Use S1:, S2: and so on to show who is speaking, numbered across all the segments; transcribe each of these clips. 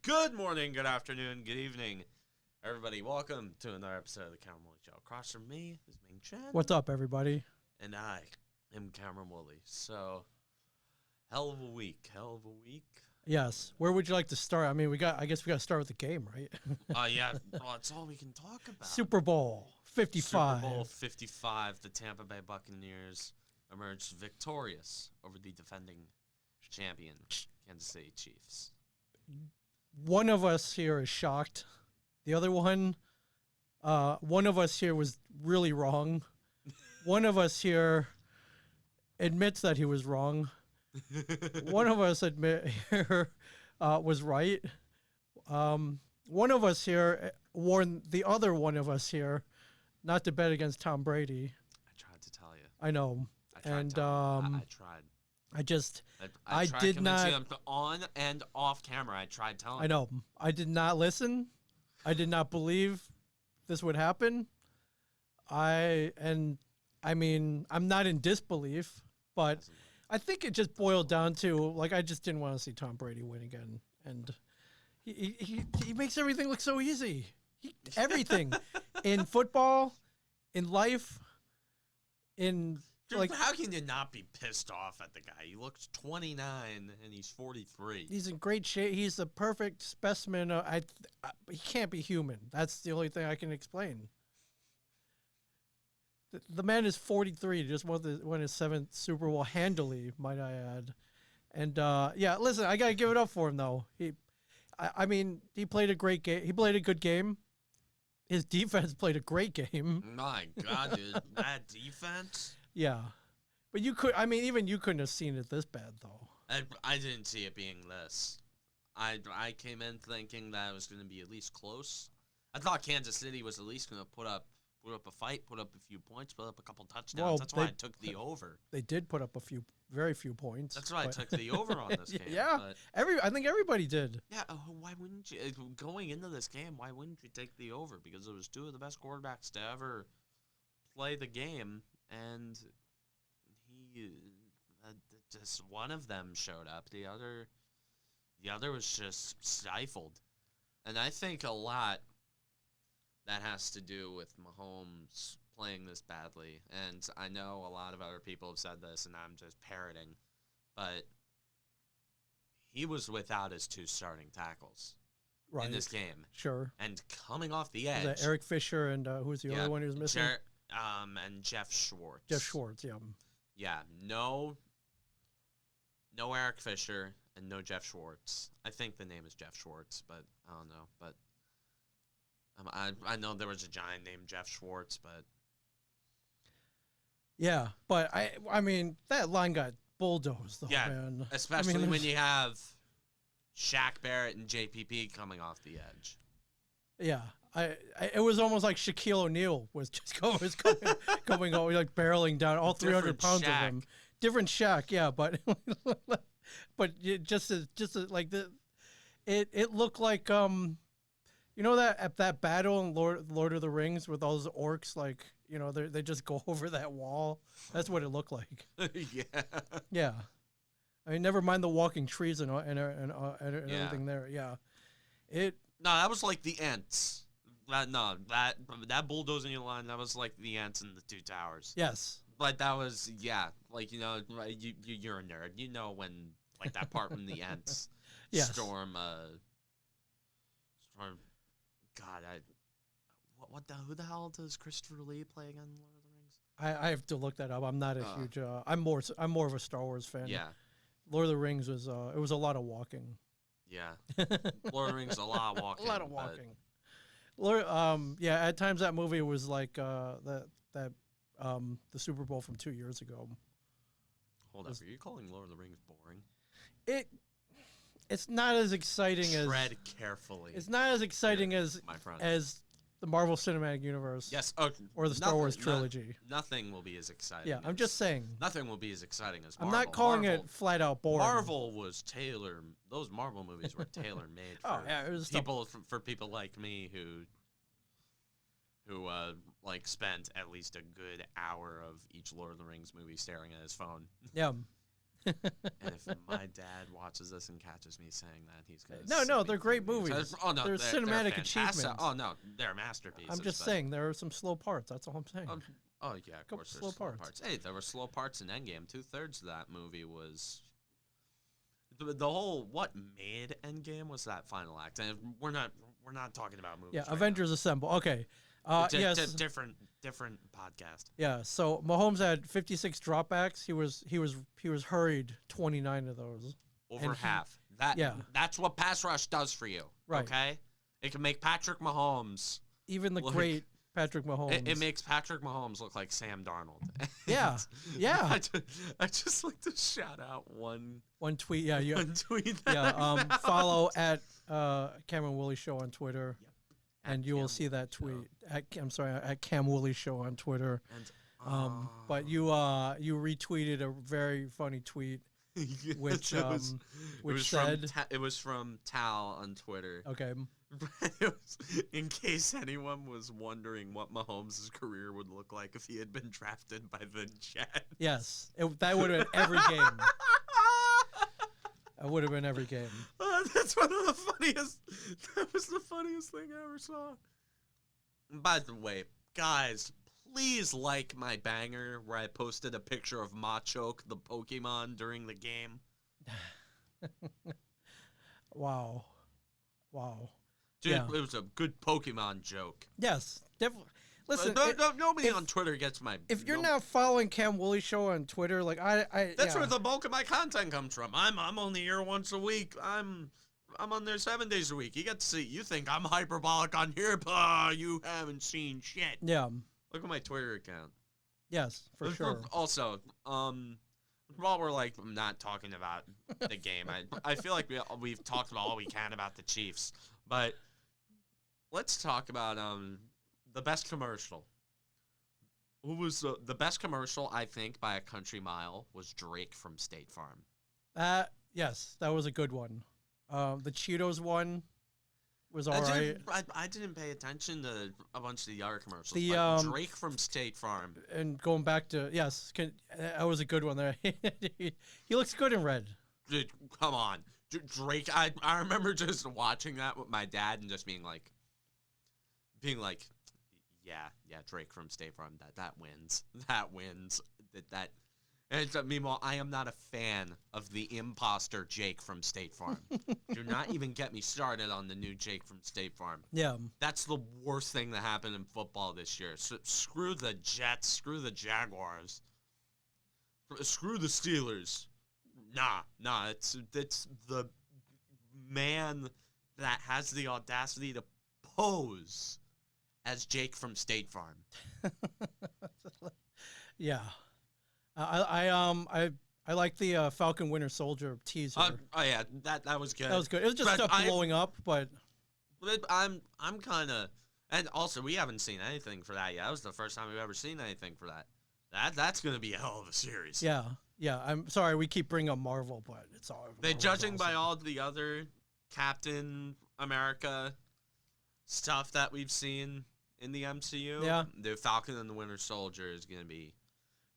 S1: Good morning, good afternoon, good evening, everybody. Welcome to another episode of the Cameron Woolley Show. Across from me is Ming Chen.
S2: What's up, everybody?
S1: And I am Cameron Woolley. So, hell of a week.
S2: Yes. Where would you like to start? I mean, I guess we got to start with the game, right?
S1: Yeah, well, that's all we can talk about.
S2: Super Bowl 55.
S1: Super Bowl 55, the Tampa Bay Buccaneers emerged victorious over the defending champion, Kansas City Chiefs.
S2: One of us here is shocked. The other one of us here was really wrong. One of us here admits that he was wrong. One of us was right. One of us here warned the other one of us here not to bet against Tom Brady.
S1: I tried to tell you.
S2: I know.
S1: I tried.
S2: I
S1: tried
S2: did not.
S1: You on and off camera. I tried telling.
S2: I know. I did not listen. I did not believe this would happen. I mean, I'm not in disbelief, but I think it just boiled down to, I just didn't want to see Tom Brady win again. And he makes everything look so easy. Everything. In football, in life, in...
S1: Dude, how can you not be pissed off at the guy? He looks 29 and he's 43.
S2: He's in great shape. He's the perfect specimen. He can't be human. That's the only thing I can explain. The man is 43. Just won his 7th Super Bowl handily, might I add. And listen, I gotta give it up for him though. He played a great game. He played a good game. His defense played a great game.
S1: My God, dude, that defense.
S2: Yeah, but even you couldn't have seen it this bad though.
S1: I didn't see it being this. I came in thinking that it was going to be at least close. I thought Kansas City was at least going to put up a fight, put up a few points, put up a couple touchdowns.
S2: Well,
S1: that's why I took the over.
S2: They did put up very few points.
S1: That's why I took the over on this game.
S2: Yeah, I think everybody did.
S1: Yeah, why wouldn't you? Going into this game, why wouldn't you take the over? Because it was two of the best quarterbacks to ever play the game. And just one of them showed up. The other was just stifled. And I think a lot that has to do with Mahomes playing this badly. And I know a lot of other people have said this, and I'm just parroting, but he was without his 2 starting tackles in this game.
S2: Sure.
S1: And coming off the edge.
S2: Was that Eric Fisher and who was the other one who was missing?
S1: And Jeff Schwartz.
S2: Jeff Schwartz, yeah.
S1: Yeah, no Eric Fisher and no Jeff Schwartz. I think the name is Jeff Schwartz, but I don't know. But I know there was a giant named Jeff Schwartz, but
S2: yeah, but I mean that line got bulldozed, though,
S1: yeah,
S2: man.
S1: Especially when you have Shaq Barrett and JPP coming off the edge.
S2: Yeah. It was almost like Shaquille O'Neal was just going over, like barreling down all 300 pounds
S1: Shaq.
S2: of him. Different Shaq, yeah, but it looked like that battle in Lord of the Rings with all those orcs, they just go over that wall. That's what it looked like.
S1: Yeah.
S2: Yeah. I mean, never mind the walking trees and everything there. Yeah.
S1: No, that was like the Ents. That bulldozing line, that was like the Ants in the 2 towers.
S2: Yes.
S1: But that was, you're a nerd. You know when, that part when the Ents
S2: yes.
S1: storm, God, who the hell does Christopher Lee play again in Lord of the Rings?
S2: I have to look that up. I'm not a huge, I'm more of a Star Wars fan.
S1: Yeah.
S2: Lord of the Rings was, it was a lot of walking.
S1: Yeah. Lord of the Rings, a lot of walking.
S2: A lot of walking. At times that movie was like the Super Bowl from 2 years ago.
S1: Hold up, are you calling Lord of the Rings boring?
S2: It's not as exciting as
S1: tread carefully.
S2: It's not as exciting as
S1: my friend.
S2: As the Marvel Cinematic Universe.
S1: Yes,
S2: or the Star Wars trilogy.
S1: Nothing will be as exciting.
S2: Yeah, I'm just saying.
S1: Nothing will be as exciting as Marvel.
S2: I'm not calling it flat out boring.
S1: Marvel was those Marvel movies were tailor made for people like me who spent at least a good hour of each Lord of the Rings movie staring at his phone.
S2: Yeah.
S1: And if my dad watches this and catches me saying that, he's gonna
S2: No,
S1: sit me
S2: they're great
S1: through the-
S2: movies.
S1: Oh no,
S2: They're cinematic
S1: fantastic.
S2: achievements.
S1: Oh no, they're masterpieces.
S2: I'm just
S1: but-
S2: saying there are some slow parts. That's all I'm saying.
S1: Oh yeah, of
S2: Couple
S1: course.
S2: slow
S1: There's slow
S2: parts.
S1: parts. Hey, there were slow parts in Endgame. 2/3 of that movie was the whole. What made Endgame was that final act, and we're not talking about movies.
S2: Yeah,
S1: right
S2: Avengers Assemble. Okay.
S1: now.
S2: Yes.
S1: Different podcast.
S2: Yeah. So Mahomes had 56 dropbacks. He was hurried 29 of those.
S1: Over
S2: And
S1: half. That's what pass rush does for you.
S2: Right.
S1: Okay. It can make Patrick Mahomes.
S2: Even the
S1: Like,
S2: great Patrick Mahomes.
S1: It makes Patrick Mahomes look like Sam Darnold.
S2: Yeah. Yeah.
S1: I just like to shout out one
S2: tweet. Yeah. You,
S1: one tweet. That
S2: yeah.
S1: I found.
S2: Follow at Cam and Woolley Show on Twitter.
S1: Yep.
S2: And
S1: At
S2: you will
S1: Cam
S2: see that
S1: Woolley
S2: tweet. I'm sorry, at Cam Woolley Show on Twitter.
S1: And,
S2: But you retweeted a very funny tweet,
S1: yes,
S2: which
S1: which
S2: said,
S1: it was from Tal on Twitter.
S2: okay,
S1: It was, in case anyone was wondering what Mahomes' career would look like if he had been drafted by the Jets.
S2: yes, that would have been every game. That would have been every game.
S1: That's one of the funniest. That was the funniest thing I ever saw. By the way, guys, please like my banger where I posted a picture of Machoke, the Pokemon, during the game.
S2: Wow.
S1: Dude,
S2: Yeah.
S1: it was a good Pokemon joke.
S2: Yes, definitely. Listen,
S1: Nobody
S2: if-
S1: on Twitter gets my.
S2: if you're
S1: no-
S2: not following Cam Woolley Show on Twitter, like
S1: That's
S2: yeah.
S1: where the bulk of my content comes from. I'm only here once a week. I'm on there 7 days a week. You get to see. You think I'm hyperbolic on here, but you haven't seen shit.
S2: Yeah.
S1: Look at my Twitter account.
S2: Yes, for sure.
S1: Also, while we're like not talking about the game, I feel like we've talked about all we can about the Chiefs, but let's talk about the best commercial. Who was the best commercial? I think by a country mile was Drake from State Farm.
S2: Yes, that was a good one. The Cheetos one was all right.
S1: I didn't pay attention to a bunch of the other commercials.
S2: The,
S1: but Drake from State Farm.
S2: And going back to that was a good one there. He looks good in red.
S1: Dude, come on. Drake, I remember just watching that with my dad and just being like, yeah, Drake from State Farm, that wins. That wins. And meanwhile, I am not a fan of the imposter Jake from State Farm. Do not even get me started on the new Jake from State Farm.
S2: Yeah.
S1: That's the worst thing that happened in football this year. So, screw the Jets, screw the Jaguars, screw the Steelers. Nah, it's the man that has the audacity to pose as Jake from State Farm.
S2: Yeah. I like the Falcon Winter Soldier teaser.
S1: Oh yeah, that was good.
S2: That was good. It was just stuff blowing up, but
S1: I'm kind of, and also we haven't seen anything for that yet. That was the first time we've ever seen anything for that. That's gonna be a hell of a series.
S2: yeah. I'm sorry we keep bringing up Marvel, but it's all.
S1: Judging by all the other Captain America stuff that we've seen in the MCU,
S2: yeah,
S1: the Falcon and the Winter Soldier is gonna be.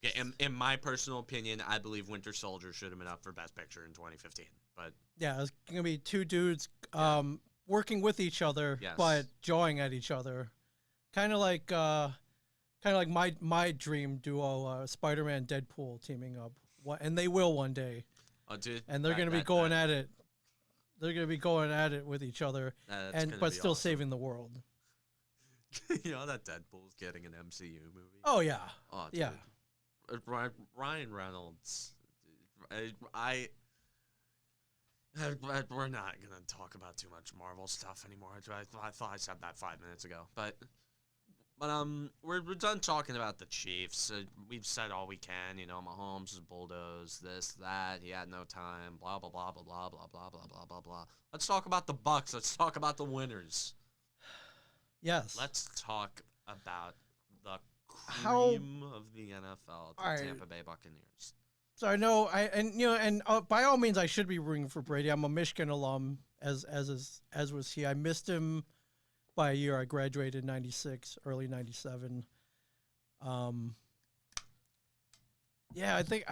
S1: Yeah, in my personal opinion, I believe Winter Soldier should have been up for Best Picture in 2015. But
S2: yeah, it's gonna be two dudes working with each other,
S1: yes,
S2: but jawing at each other, kind of like my dream duo, Spider-Man, Deadpool teaming up, and they will one day.
S1: Oh, dude,
S2: and they're gonna be going at it. They're gonna be going at it with each other, but still
S1: awesome.
S2: saving the world.
S1: You know that Deadpool's getting an MCU movie.
S2: Oh yeah,
S1: oh, dude.
S2: yeah.
S1: Ryan Reynolds, we're not gonna talk about too much Marvel stuff anymore. I thought I said that 5 minutes ago, but we're done talking about the Chiefs. We've said all we can. You know, Mahomes is bulldozed, this, that. He had no time. Blah blah blah blah blah blah blah blah blah blah blah. Let's talk about the Bucks. Let's talk about the winners.
S2: Yes.
S1: Let's talk about the cream of the NFL, the Tampa Bay Buccaneers.
S2: So I know, by all means, I should be rooting for Brady. I'm a Michigan alum, as was he. I missed him by a year. I graduated in '96, early '97. Yeah, I think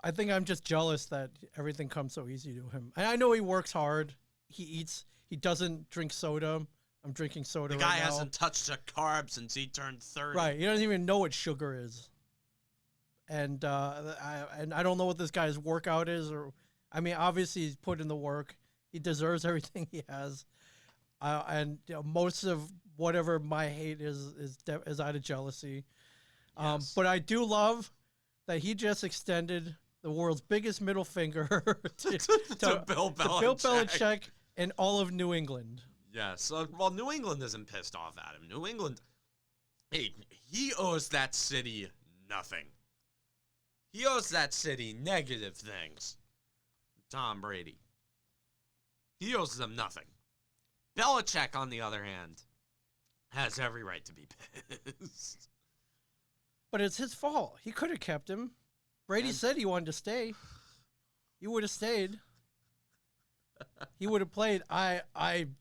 S2: I think I'm just jealous that everything comes so easy to him. And I know he works hard. He eats. He doesn't drink soda. I'm drinking soda
S1: The
S2: right
S1: guy
S2: now.
S1: hasn't touched a carb since he turned 30.
S2: Right. He doesn't even know what sugar is. And I don't know what this guy's workout is. I mean, obviously he's put in the work. He deserves everything he has. And most of whatever my hate is out of jealousy.
S1: Yes.
S2: But I do love that he just extended the world's biggest middle finger
S1: to Bill Belichick.
S2: And all of New England.
S1: Yes. Well, New England isn't pissed off at him. New England, hey, he owes that city nothing. He owes that city negative things. Tom Brady. He owes them nothing. Belichick, on the other hand, has every right to be pissed.
S2: But it's his fault. He could have kept him. Brady said he wanted to stay. He would have stayed. He would have played. I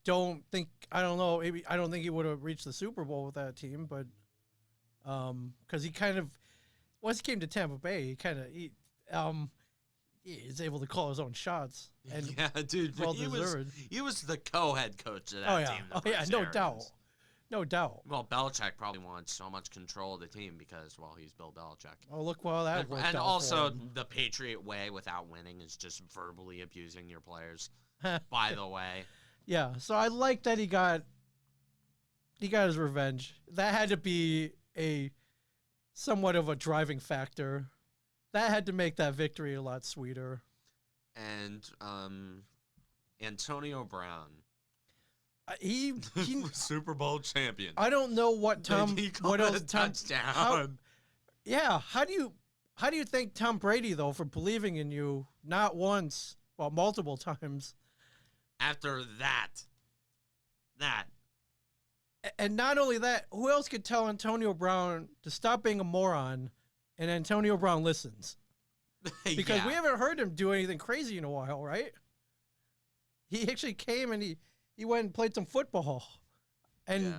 S2: don't know. Maybe I don't think he would have reached the Super Bowl with that team, but because he kind of once he came to Tampa Bay, he is able to call his own shots. And
S1: yeah, dude,
S2: well
S1: deserved. He was the co-head coach of that team.
S2: No doubt. No doubt.
S1: Well, Belichick probably wants so much control of the team because, well, he's Bill Belichick.
S2: Oh, look, well, that worked
S1: and
S2: out
S1: also,
S2: for him.
S1: the Patriot way without winning is just verbally abusing your players. By the way.
S2: Yeah, so I like that he got his revenge. That had to be a somewhat of a driving factor. That had to make that victory a lot sweeter.
S1: And Antonio Brown.
S2: He
S1: Super Bowl champion.
S2: I don't know what Tom. What else?
S1: Touchdown.
S2: How do you thank Tom Brady though for believing in you not once but multiple times?
S1: After that.
S2: And not only that, who else could tell Antonio Brown to stop being a moron? And Antonio Brown listens because we haven't heard him do anything crazy in a while, right? He actually came and he went and played some football, and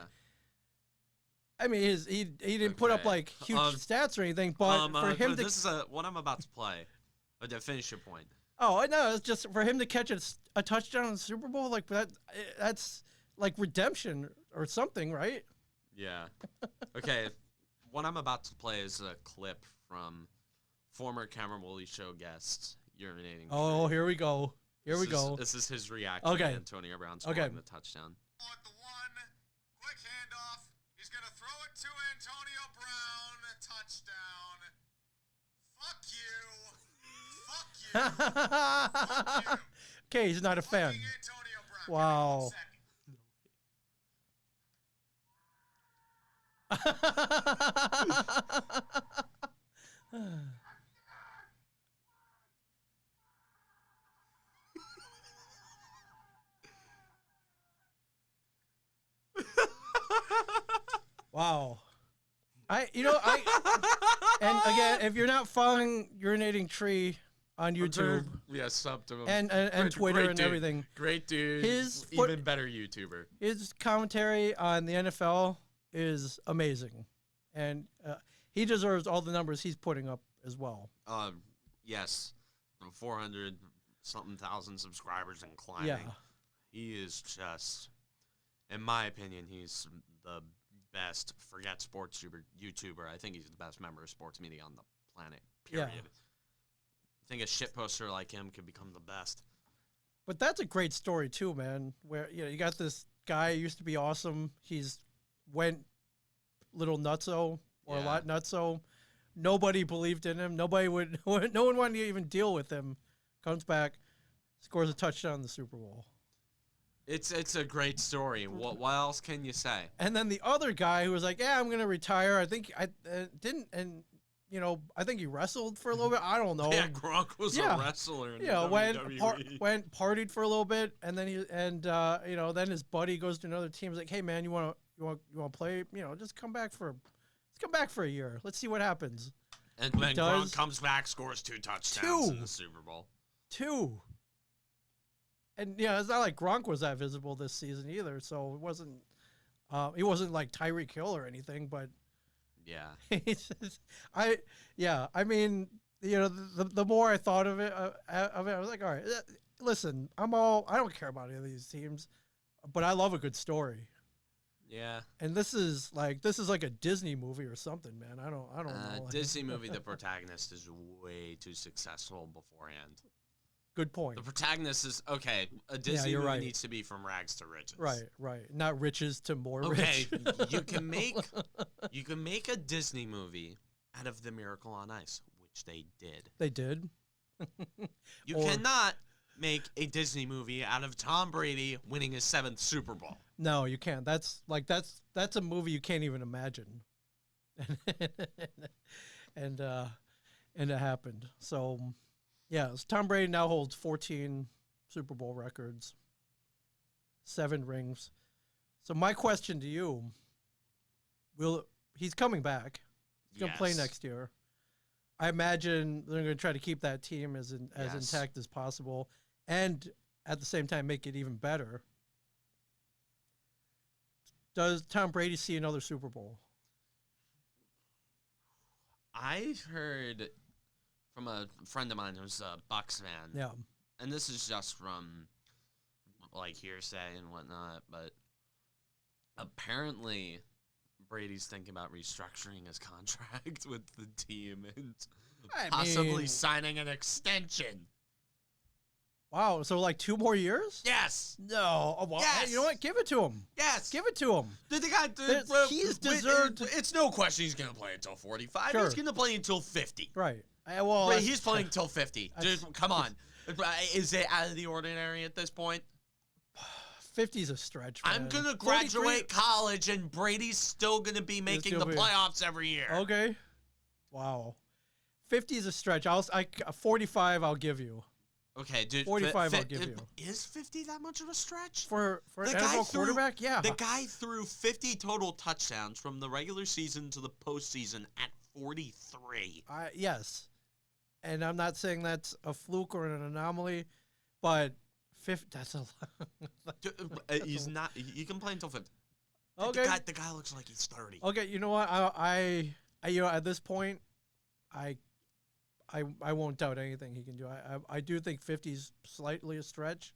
S2: I mean he didn't put up like huge stats or anything, but for him to
S1: this is what I'm about to play. To finish your point.
S2: Oh no, it's just for him to catch a touchdown in the Super Bowl like that's like redemption or something, right?
S1: Yeah. Okay. What I'm about to play is a clip from former Woolley show guest urinating.
S2: Oh, here we go. Here we go.
S1: This is his reaction to Antonio Brown scoring the touchdown.
S3: At the one, quick handoff. He's going to throw it to Antonio Brown. Touchdown. Fuck you. Fuck you.
S2: Okay, he's not a fan.
S3: Antonio Brown.
S2: Wow. Wow. And again, if you're not following Urinating Tree on YouTube,
S1: sub to him.
S2: And Twitter and everything.
S1: Great dude. Even better YouTuber.
S2: His commentary on the NFL is amazing. And he deserves all the numbers he's putting up as well.
S1: Yes. From 400-something thousand subscribers and climbing.
S2: Yeah.
S1: He is just, in my opinion, he's the best, forget sports YouTuber. I think he's the best member of sports media on the planet, period.
S2: Yeah.
S1: I think a shitposter like him could become the best.
S2: But that's a great story too, man. Where you got this guy who used to be awesome. He's went little nutso or a lot nutso. Nobody believed in him. No one wanted to even deal with him. Comes back, scores a touchdown in the Super Bowl.
S1: It's a great story. What else can you say?
S2: And then the other guy who was like, "Yeah, I'm gonna retire." I think I didn't, and I think he wrestled for a little bit. I don't know.
S1: Yeah, Gronk was a wrestler. In WWE.
S2: went partied for a little bit, and then then his buddy goes to another team. He's like, "Hey man, you want to play? Just come back for a year. Let's see what happens."
S1: And then Gronk comes back, scores 2 touchdowns in the Super Bowl.
S2: 2. And it's not like Gronk was that visible this season either. So it wasn't. He wasn't like Tyreek Hill or anything, but
S1: yeah.
S2: I mean, the more I thought of it, I was like, all right, listen, I don't care about any of these teams, but I love a good story.
S1: Yeah.
S2: And this is like a Disney movie or something, man. I don't know.
S1: Disney movie, the protagonist is way too successful beforehand.
S2: Good point.
S1: The protagonist is okay. A Disney movie needs to be from rags to riches.
S2: Right. Not riches to more
S1: rich.
S2: rich.
S1: you can make a Disney movie out of The Miracle on Ice, which they did.
S2: They did.
S1: You cannot make a Disney movie out of Tom Brady winning his 7th Super Bowl.
S2: No, you can't. That's a movie you can't even imagine. and it happened. So, yeah, Tom Brady now holds 14 Super Bowl records, 7 rings. So my question to you, he's coming back. He's going to play next year. I imagine they're going to try to keep that team as intact as possible and at the same time make it even better. Does Tom Brady see another Super Bowl?
S1: I heard from a friend of mine who's a Bucs fan.
S2: Yeah.
S1: And this is just from like hearsay and whatnot, but apparently Brady's thinking about restructuring his contract with the team and possibly signing an extension.
S2: Wow, so like 2 more years?
S1: Yes.
S2: No. Oh, well,
S1: yes.
S2: Hey, you know what? Give it to him.
S1: Yes.
S2: Give it to him.
S1: The guy,
S2: he's deserved.
S1: It's no question he's going to play until 45.
S2: Sure.
S1: He's going to play until 50.
S2: Right.
S1: He's playing until 50. Just, come on. Is it out of the ordinary at this point?
S2: 50's a stretch, man.
S1: I'm going to graduate college, and Brady's still going to be making the playoffs every year.
S2: Okay. Wow. 50's a stretch. 45 I'll give you.
S1: Okay, dude.
S2: 45 I'll give you.
S1: Is 50 that much of a stretch?
S2: For an NFL quarterback? Yeah.
S1: The guy threw 50 total touchdowns from the regular season to the postseason at 43.
S2: Yes. And I'm not saying that's a fluke or an anomaly, but 50, that's a lot.
S1: He's not. You can play until 50.
S2: Okay.
S1: The guy looks like he's 30.
S2: Okay, you know what? I at this point, I won't doubt anything he can do. I do think 50's slightly a stretch.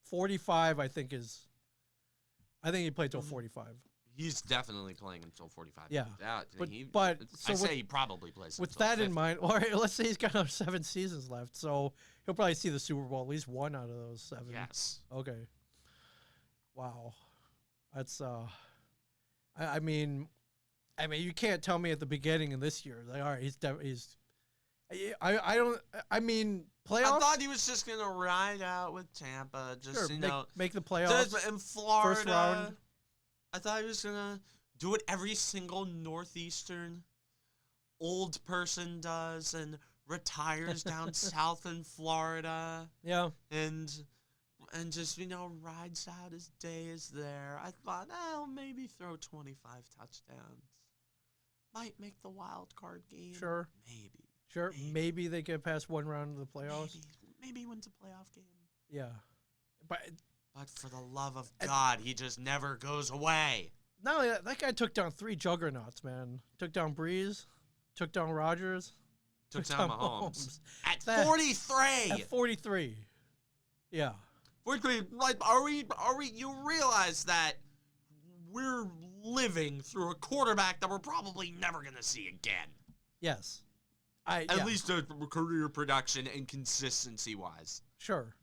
S2: 45, I think he'd play till 45.
S1: He's definitely playing until 45.
S2: Yeah,
S1: but he probably plays.
S2: With that
S1: 50.
S2: in mind, all right, let's say he's got another 7 seasons left, so he'll probably see the Super Bowl, at least 1 out of those 7.
S1: Yes.
S2: Okay. Wow, that's I mean, you can't tell me at the beginning of this year, like, all right, he's. I mean, playoffs.
S1: I thought he was just gonna ride out with Tampa, just
S2: make the playoffs
S1: in Florida.
S2: First round.
S1: I thought he was gonna do what every single Northeastern old person does and retires down south in Florida.
S2: Yeah.
S1: And just rides out his days there. I thought, maybe throw 25 touchdowns. Might make the wild card game.
S2: Sure. Maybe they get past 1 round of the playoffs.
S1: Maybe wins a playoff game.
S2: Yeah. But
S1: for the love of God, he just never goes away.
S2: Not only that guy took down 3 juggernauts, man. Took down Breeze, took down Rodgers,
S1: took down Mahomes. At 43.
S2: At 43. Yeah.
S1: 43. Like, you realize that we're living through a quarterback that we're probably never going to see again.
S2: Yes.
S1: At least a career production and consistency-wise.
S2: Sure.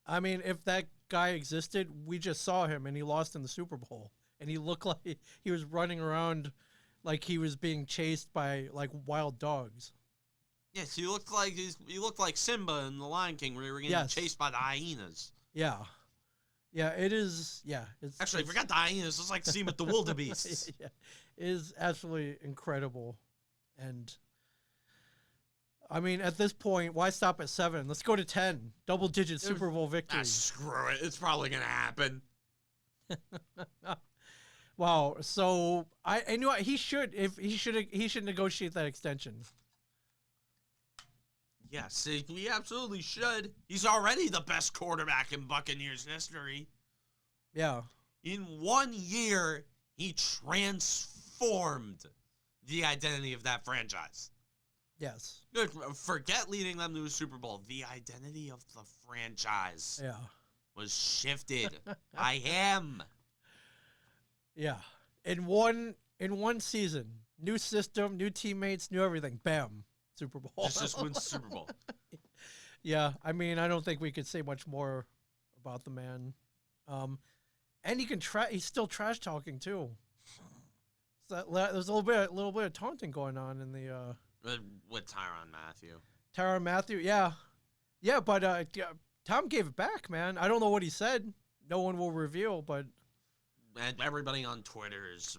S2: I mean, if that guy existed, we just saw him and he lost in the Super Bowl. And he looked like he was running around like he was being chased by like wild dogs.
S1: Yes, he looked like Simba in The Lion King, where he was getting chased by the hyenas.
S2: Yeah. Yeah, it is. Yeah.
S1: Actually, I forgot the hyenas. It's like to see him with the wildebeests.
S2: Yeah. It is absolutely incredible. And I mean, at this point, why stop at 7? Let's go to 10. Double-digit Super Bowl victory.
S1: Screw it. It's probably going to happen.
S2: Wow. So I knew he should negotiate that extension.
S1: Yes, he absolutely should. He's already the best quarterback in Buccaneers history.
S2: Yeah.
S1: In 1 year, he transformed the identity of that franchise.
S2: Yes.
S1: Good. Forget leading them to a Super Bowl. The identity of the franchise
S2: Yeah.
S1: was shifted by him.
S2: Yeah. In one season, new system, new teammates, new everything. Bam. Super Bowl.
S1: Just wins the Super Bowl.
S2: Yeah. I mean, I don't think we could say much more about the man. And he can he's still trash talking too. So there's a little bit of taunting going on in the
S1: With Tyrann Mathieu.
S2: Tyrann Mathieu. Yeah. Yeah, but Tom gave it back, man. I don't know what he said. No one will reveal, but
S1: And everybody on Twitter is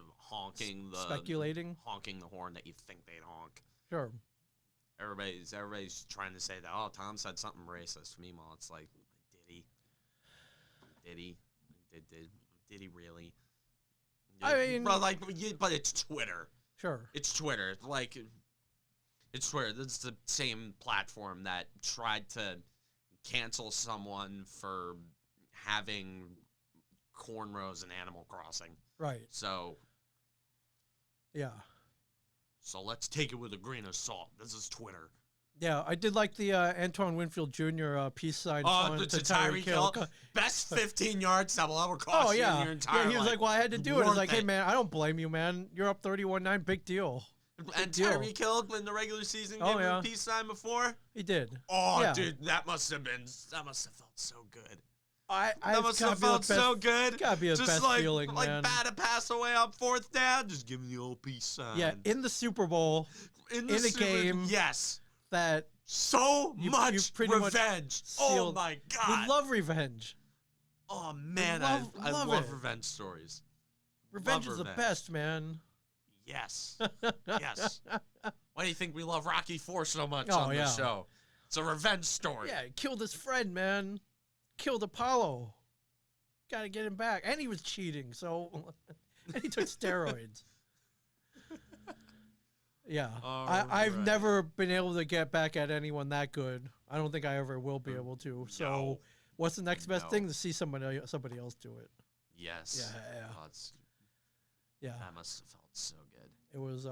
S2: speculating,
S1: honking the horn that you think they'd honk.
S2: sure.
S1: Everybody's trying to say that, oh, Tom said something racist. Meanwhile, it's like, did he? Did he really?
S2: I mean,
S1: but it's Twitter.
S2: Sure.
S1: It's Twitter. It's Twitter. This is the same platform that tried to cancel someone for having cornrows in Animal Crossing.
S2: Right.
S1: So let's take it with a grain of salt. This is Twitter.
S2: Yeah, I did like the Antoine Winfield Jr. Peace sign.
S1: Oh, to Tyreek Hill. Best 15 yards that will ever cost you in your entire life.
S2: He was like, well, I had to do it. I was like, hey, man, I don't blame you, man. You're up 31-9. Big deal.
S1: And Tyreek Hill in the regular season gave him a peace sign before?
S2: He did.
S1: Oh, yeah. Dude, that must have felt so good.
S2: That
S1: must have felt so good.
S2: Gotta be the best feeling,
S1: like
S2: man.
S1: bad to pass away on fourth down, just give me the old peace sign.
S2: Yeah, in the Super Bowl, in a game.
S1: Yes.
S2: That
S1: so much revenge. Oh my God.
S2: We love revenge.
S1: Oh man, I love revenge stories.
S2: Revenge is the best, man.
S1: Yes. Yes. Why do you think we love Rocky IV so much on this show? It's a revenge story.
S2: Yeah, he killed his friend, man. Killed Apollo. Got to get him back. And he was cheating, so and he took steroids. Yeah. I've never been able to get back at anyone that good. I don't think I ever will be able to. So what's the next best thing? To see somebody else do it.
S1: Yes.
S2: Yeah.
S1: Oh,
S2: yeah.
S1: That must have felt so good.
S2: It was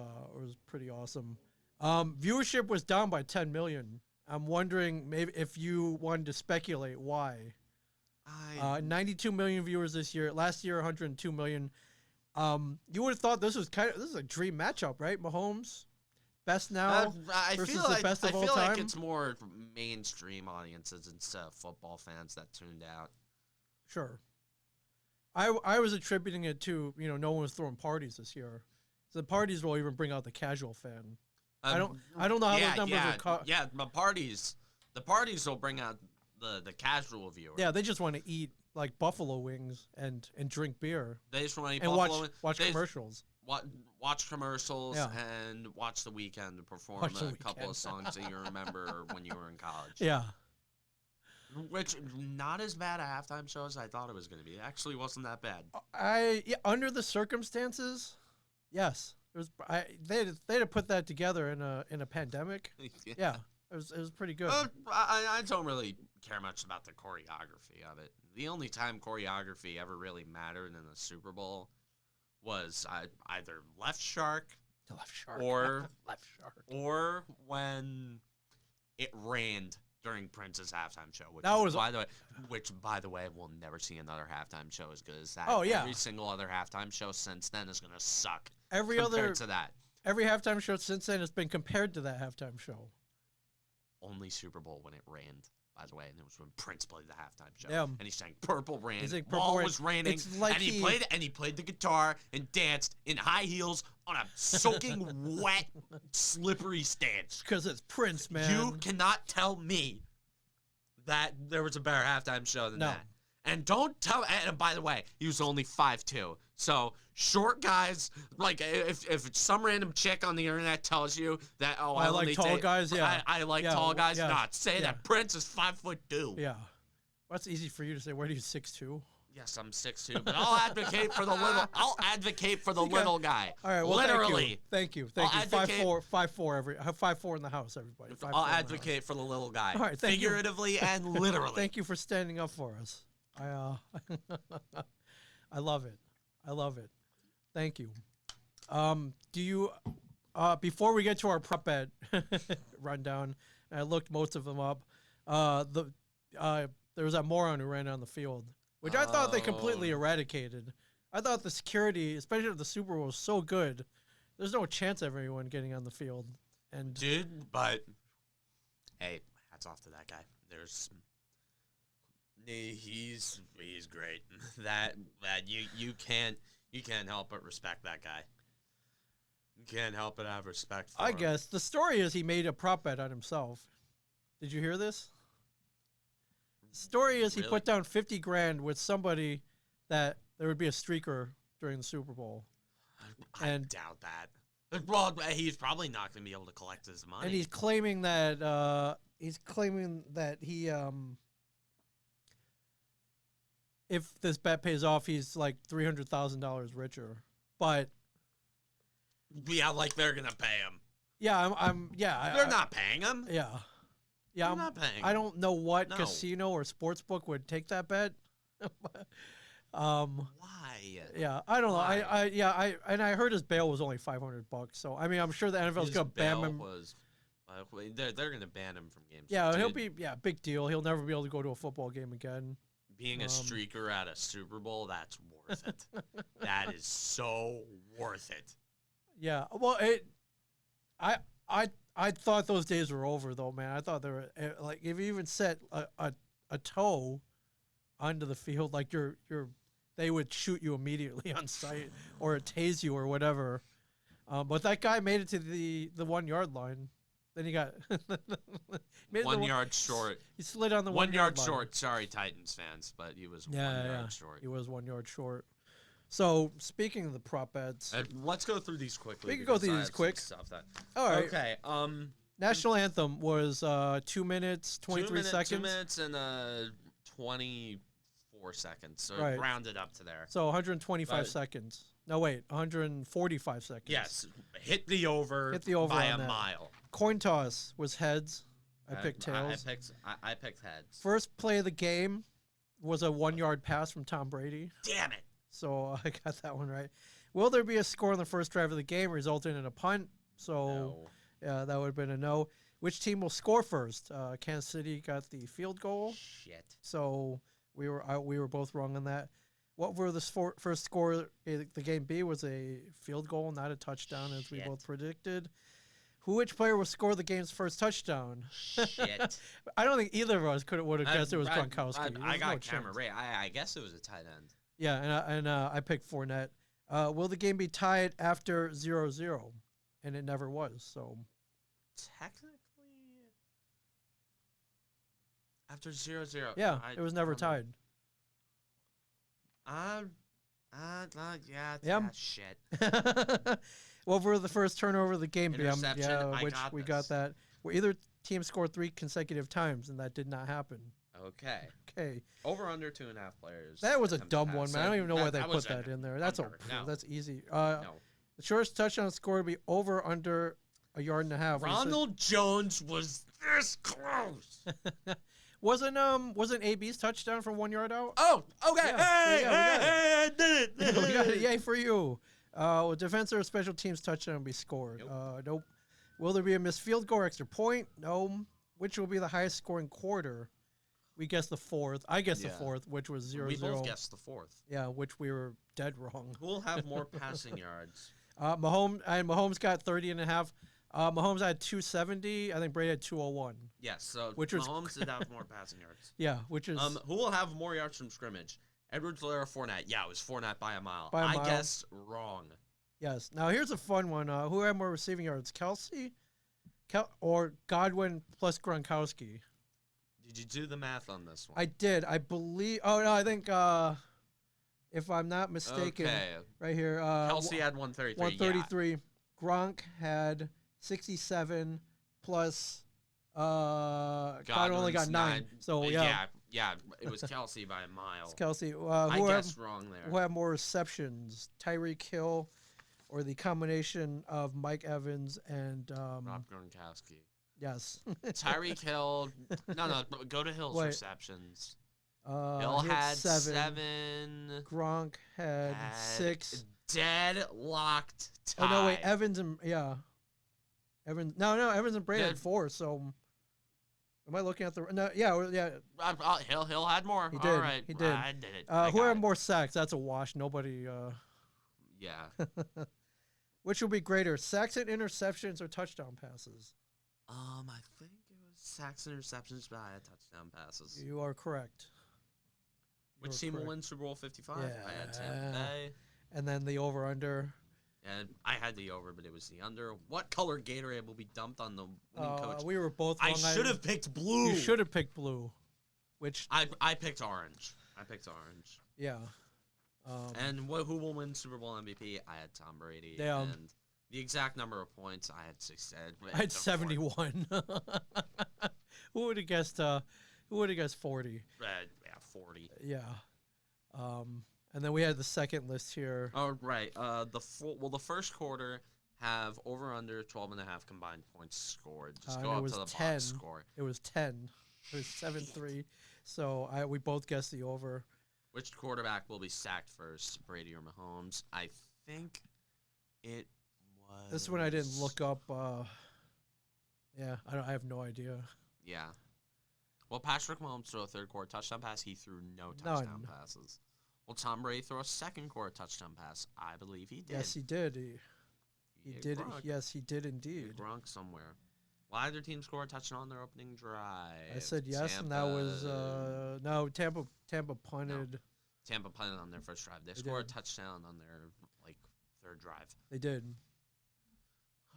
S2: pretty awesome. Viewership was down by 10 million. I'm wondering maybe if you wanted to speculate why. 92 million viewers this year. Last year, 102 million. You would have thought this was a dream matchup, right? Mahomes, best now versus the best of all time. I feel like
S1: it's more mainstream audiences instead of football fans that tuned out.
S2: Sure. I was attributing it to, no one was throwing parties this year. So the parties will even bring out the casual fan. I don't know how those numbers are.
S1: The parties will bring out the casual viewer.
S2: Yeah, they just want to eat like buffalo wings and drink beer.
S1: They just want to eat
S2: and
S1: buffalo
S2: watch commercials.
S1: Watch commercials and watch The Weeknd perform a couple of songs that you remember when you were in college.
S2: Yeah.
S1: Which not as bad a halftime show as I thought it was going to be. It actually wasn't that bad.
S2: Under the circumstances, yes. It was. They'd have put that together in a pandemic. Yeah. It was pretty good.
S1: I don't really care much about the choreography of it. The only time choreography ever really mattered in the Super Bowl was either Left Shark or when it rained during Prince's halftime show. Which, by the way, we'll never see another halftime show as good as that.
S2: Oh, yeah.
S1: Every single other halftime show since then is going to suck.
S2: Every halftime show since then has been compared to that halftime show.
S1: Only Super Bowl when it rained, by the way, and it was when Prince played the halftime show.
S2: Yeah.
S1: And he sang "Purple Rain."
S2: Wall
S1: was raining,
S2: like
S1: and he played the guitar and danced in high heels on a soaking wet, slippery stage.
S2: Because it's Prince, man.
S1: You cannot tell me that there was a better halftime show than that. And don't tell. And by the way, he was only 5'2". So short guys, like if some random chick on the internet tells you that, I
S2: like tall guys,
S1: I like tall guys, not say that Prince is 5'2".
S2: Yeah, well, that's easy for you to say. What are you, 6'2"?
S1: Yes, I'm 6'2", but I'll advocate for the little. I'll advocate for the little guy.
S2: All right, well,
S1: literally.
S2: Thank you. 5'4", 5'4" in the house, everybody.
S1: I'll advocate for the little guy.
S2: All right,
S1: figuratively and literally.
S2: Thank you for standing up for us. I love it. I love it. Thank you. before we get to our prop bet rundown, I looked most of them up. There was that moron who ran on the field, which I thought they completely eradicated. I thought the security, especially at the Super Bowl, was so good. There's no chance of anyone getting on the field. And
S1: Dude, but hey, hats off to that guy. He's great. that you can't help but respect that guy. You can't help but have respect for him.
S2: I guess the story is he made a prop bet on himself. Did you hear this? The story is he
S1: Really?
S2: put down 50 grand with somebody that there would be a streaker during the Super Bowl.
S1: I
S2: And-
S1: doubt that. Well, he's probably not going to be able to collect his money.
S2: And he's claiming that he if this bet pays off, he's like $300,000 richer. But
S1: yeah, like they're going to pay him.
S2: yeah,
S1: They're not paying him.
S2: Yeah,
S1: They're not paying
S2: I
S1: him.
S2: don't know what
S1: No.
S2: casino or sportsbook would take that bet.
S1: Why?
S2: Yeah, I don't know.
S1: Why?
S2: I heard his bail was only $500. So I mean, I'm sure the NFL's
S1: His
S2: gonna ban
S1: bail
S2: him.
S1: was, they're going to ban him from games.
S2: Yeah, he'll
S1: Dude,
S2: be big deal. He'll never be able to go to a football game again.
S1: being a streaker at a Super Bowl. That's worth it. That is so worth it.
S2: Yeah, well, I thought those days were over though, man. I thought they were like if you even set a toe onto the field, like they would shoot you immediately on sight or tase you or whatever. But that guy made it to the 1 yard line. Then he got made it
S1: 1 yard short.
S2: He slid on the
S1: 1 yard
S2: line.
S1: short. Sorry, Titans fans, but he was 1 yard short.
S2: He was 1 yard short. So speaking of the prop bets,
S1: Let's go through these quickly.
S2: We can go
S1: because
S2: through
S1: I
S2: these
S1: have some
S2: quick.
S1: Stuff that,
S2: all right.
S1: Okay.
S2: National anthem was 2 minutes 23 seconds.
S1: 2 minutes and 24 seconds. So
S2: Right.
S1: rounded up to there.
S2: So 125
S1: But-
S2: seconds. No, wait, 145 seconds.
S1: Yes, hit the over.
S2: Hit the over
S1: by
S2: on
S1: a
S2: that.
S1: mile.
S2: Coin toss was heads. I picked tails.
S1: I picked heads.
S2: First play of the game was a 1 yard pass from Tom Brady.
S1: Damn it.
S2: So I got that one right. Will there be a score in the first drive of the game resulting in a punt? So
S1: No.
S2: yeah, that would have been a no. Which team will score first? Kansas City got the field goal.
S1: Shit.
S2: So we were both wrong on that. What were the first score of the game be? Was a field goal, not a touchdown, as we
S1: Shit.
S2: both predicted. Which player will score the game's first touchdown?
S1: Shit.
S2: I don't think either of us would have guessed it was
S1: I
S2: Gronkowski.
S1: got
S2: There's no
S1: camera
S2: chance.
S1: right. I guess it was a tight end.
S2: Yeah, and I picked Fournette. Will the game be tied after 0-0? And it never was. So
S1: Technically, after 0-0.
S2: yeah, it was never tied.
S1: Yeah.
S2: Yeah.
S1: Shit.
S2: What were the first turnover of the game?
S1: Interception, I
S2: which
S1: got
S2: we
S1: this.
S2: got that. Well, either team scored 3 consecutive times, and that did not happen.
S1: Okay.
S2: Okay,
S1: Over under 2.5 players.
S2: that was a
S1: attempted
S2: dumb
S1: pass.
S2: one, man.
S1: So
S2: I don't even know why they
S1: was
S2: put that
S1: an
S2: in there. That's
S1: under. No.
S2: that's easy.
S1: No.
S2: The shortest touchdown score would be over under a yard and a half. We said-
S1: Ronald Jones was this close.
S2: wasn't AB's touchdown from 1 yard out?
S1: Oh, okay.
S2: Yeah,
S1: I did it.
S2: We got it. Yay for you. Will defensive or special teams touchdown be scored?
S1: Nope.
S2: Nope. Will there be a missed field goal or extra point? No. Which will be the highest scoring quarter? We guessed the fourth. I guessed the
S1: Yeah.
S2: fourth, which was 0-0.
S1: We both guessed the fourth.
S2: Yeah, which we were dead wrong.
S1: Who will have more passing yards?
S2: Mahomes got 30 and a half. Mahomes had 270. I think Brady had 201.
S1: Yes, so
S2: Which was-
S1: Mahomes did have more passing yards.
S2: Yeah, which is
S1: Who will have more yards from scrimmage? Edwards-Helaire or Fournette? Yeah, it was Fournette by a mile.
S2: By a
S1: I
S2: mile.
S1: guessed wrong.
S2: yes. Now here's a fun one. Who had more receiving yards, Kelsey, or Godwin plus Gronkowski?
S1: Did you do the math on this one?
S2: I did. I believe. Oh no, I think if I'm not mistaken,
S1: Okay.
S2: right here,
S1: Kelsey had 133.
S2: 133. Gronk had 67 plus. God only got
S1: Godwin's
S2: 9. So yeah,
S1: yeah, it was Kelsey by a mile.
S2: it's Kelsey.
S1: I
S2: Who
S1: guessed wrong there.
S2: who had more receptions, Tyreek Hill, or the combination of Mike Evans and
S1: Rob Gronkowski.
S2: yes,
S1: Tyreek Hill. No, go to Hill's
S2: Wait.
S1: receptions. Hill
S2: he
S1: had
S2: 7.
S1: 7.
S2: Gronk had 6.
S1: Dead locked tie.
S2: Oh no, wait, Evans and yeah. Evans and Brady
S1: Yeah.
S2: had 4. So, am I looking at the? No, yeah.
S1: Hill had more.
S2: He did.
S1: All right.
S2: He did.
S1: I did it. I
S2: Who
S1: got
S2: had
S1: it.
S2: more sacks? That's a wash. Nobody.
S1: Yeah.
S2: Which will be greater, sacks and interceptions or touchdown passes?
S1: I think it was sacks and interceptions, but I had touchdown passes.
S2: You are correct.
S1: Which team will win Super Bowl 55? I had Tampa
S2: Yeah.
S1: Bay.
S2: And then the over/under.
S1: And I had the over, but it was the under. What color Gatorade will be dumped on the winning coach?
S2: We were both
S1: I
S2: wrong.
S1: should have picked blue.
S2: You should have picked blue. Which
S1: I picked orange.
S2: yeah.
S1: And who will win Super Bowl MVP? I had Tom Brady.
S2: Damn.
S1: And the exact number of points, I had 6.
S2: I had 71. Who would have guessed? Who would have guessed 40?
S1: Yeah, 40.
S2: Yeah. And then we had the second list here.
S1: Oh, right. The first quarter have over under 12.5 combined points scored. Just go
S2: it
S1: up
S2: was
S1: to the
S2: 10.
S1: box score.
S2: It was 10. It was 7-3. So we both guessed the over.
S1: Which quarterback will be sacked first, Brady or Mahomes? I think it was.
S2: This one I didn't look up. Yeah, I have no idea.
S1: Yeah. Well, Patrick Mahomes threw a third quarter touchdown pass. He threw no touchdown
S2: None.
S1: passes. Will Tom Brady throw a second quarter touchdown pass? I believe he did.
S2: Yes, he did. He
S1: hit
S2: did.
S1: Gronk.
S2: Yes, he did
S1: He
S2: indeed.
S1: hit Gronk somewhere. Will either team score a touchdown on their opening drive?
S2: I said yes, and that was no. Tampa punted.
S1: Tampa punted on their first drive. They
S2: They
S1: scored
S2: did.
S1: a touchdown on their third drive.
S2: They did.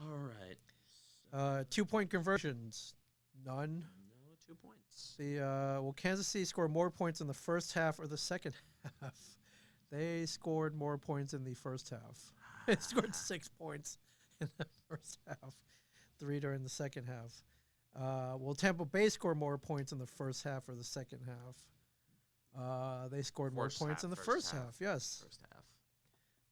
S1: All right.
S2: 2-point conversions, none.
S1: No 2 points.
S2: Will Kansas City score more points in the first half or the second half? They scored more points in the first half. They scored 6 points in the first half, 3 during the second half. Will Tampa Bay score more points in the first half or the second half? They scored more points in the first half. Yes.
S1: First half.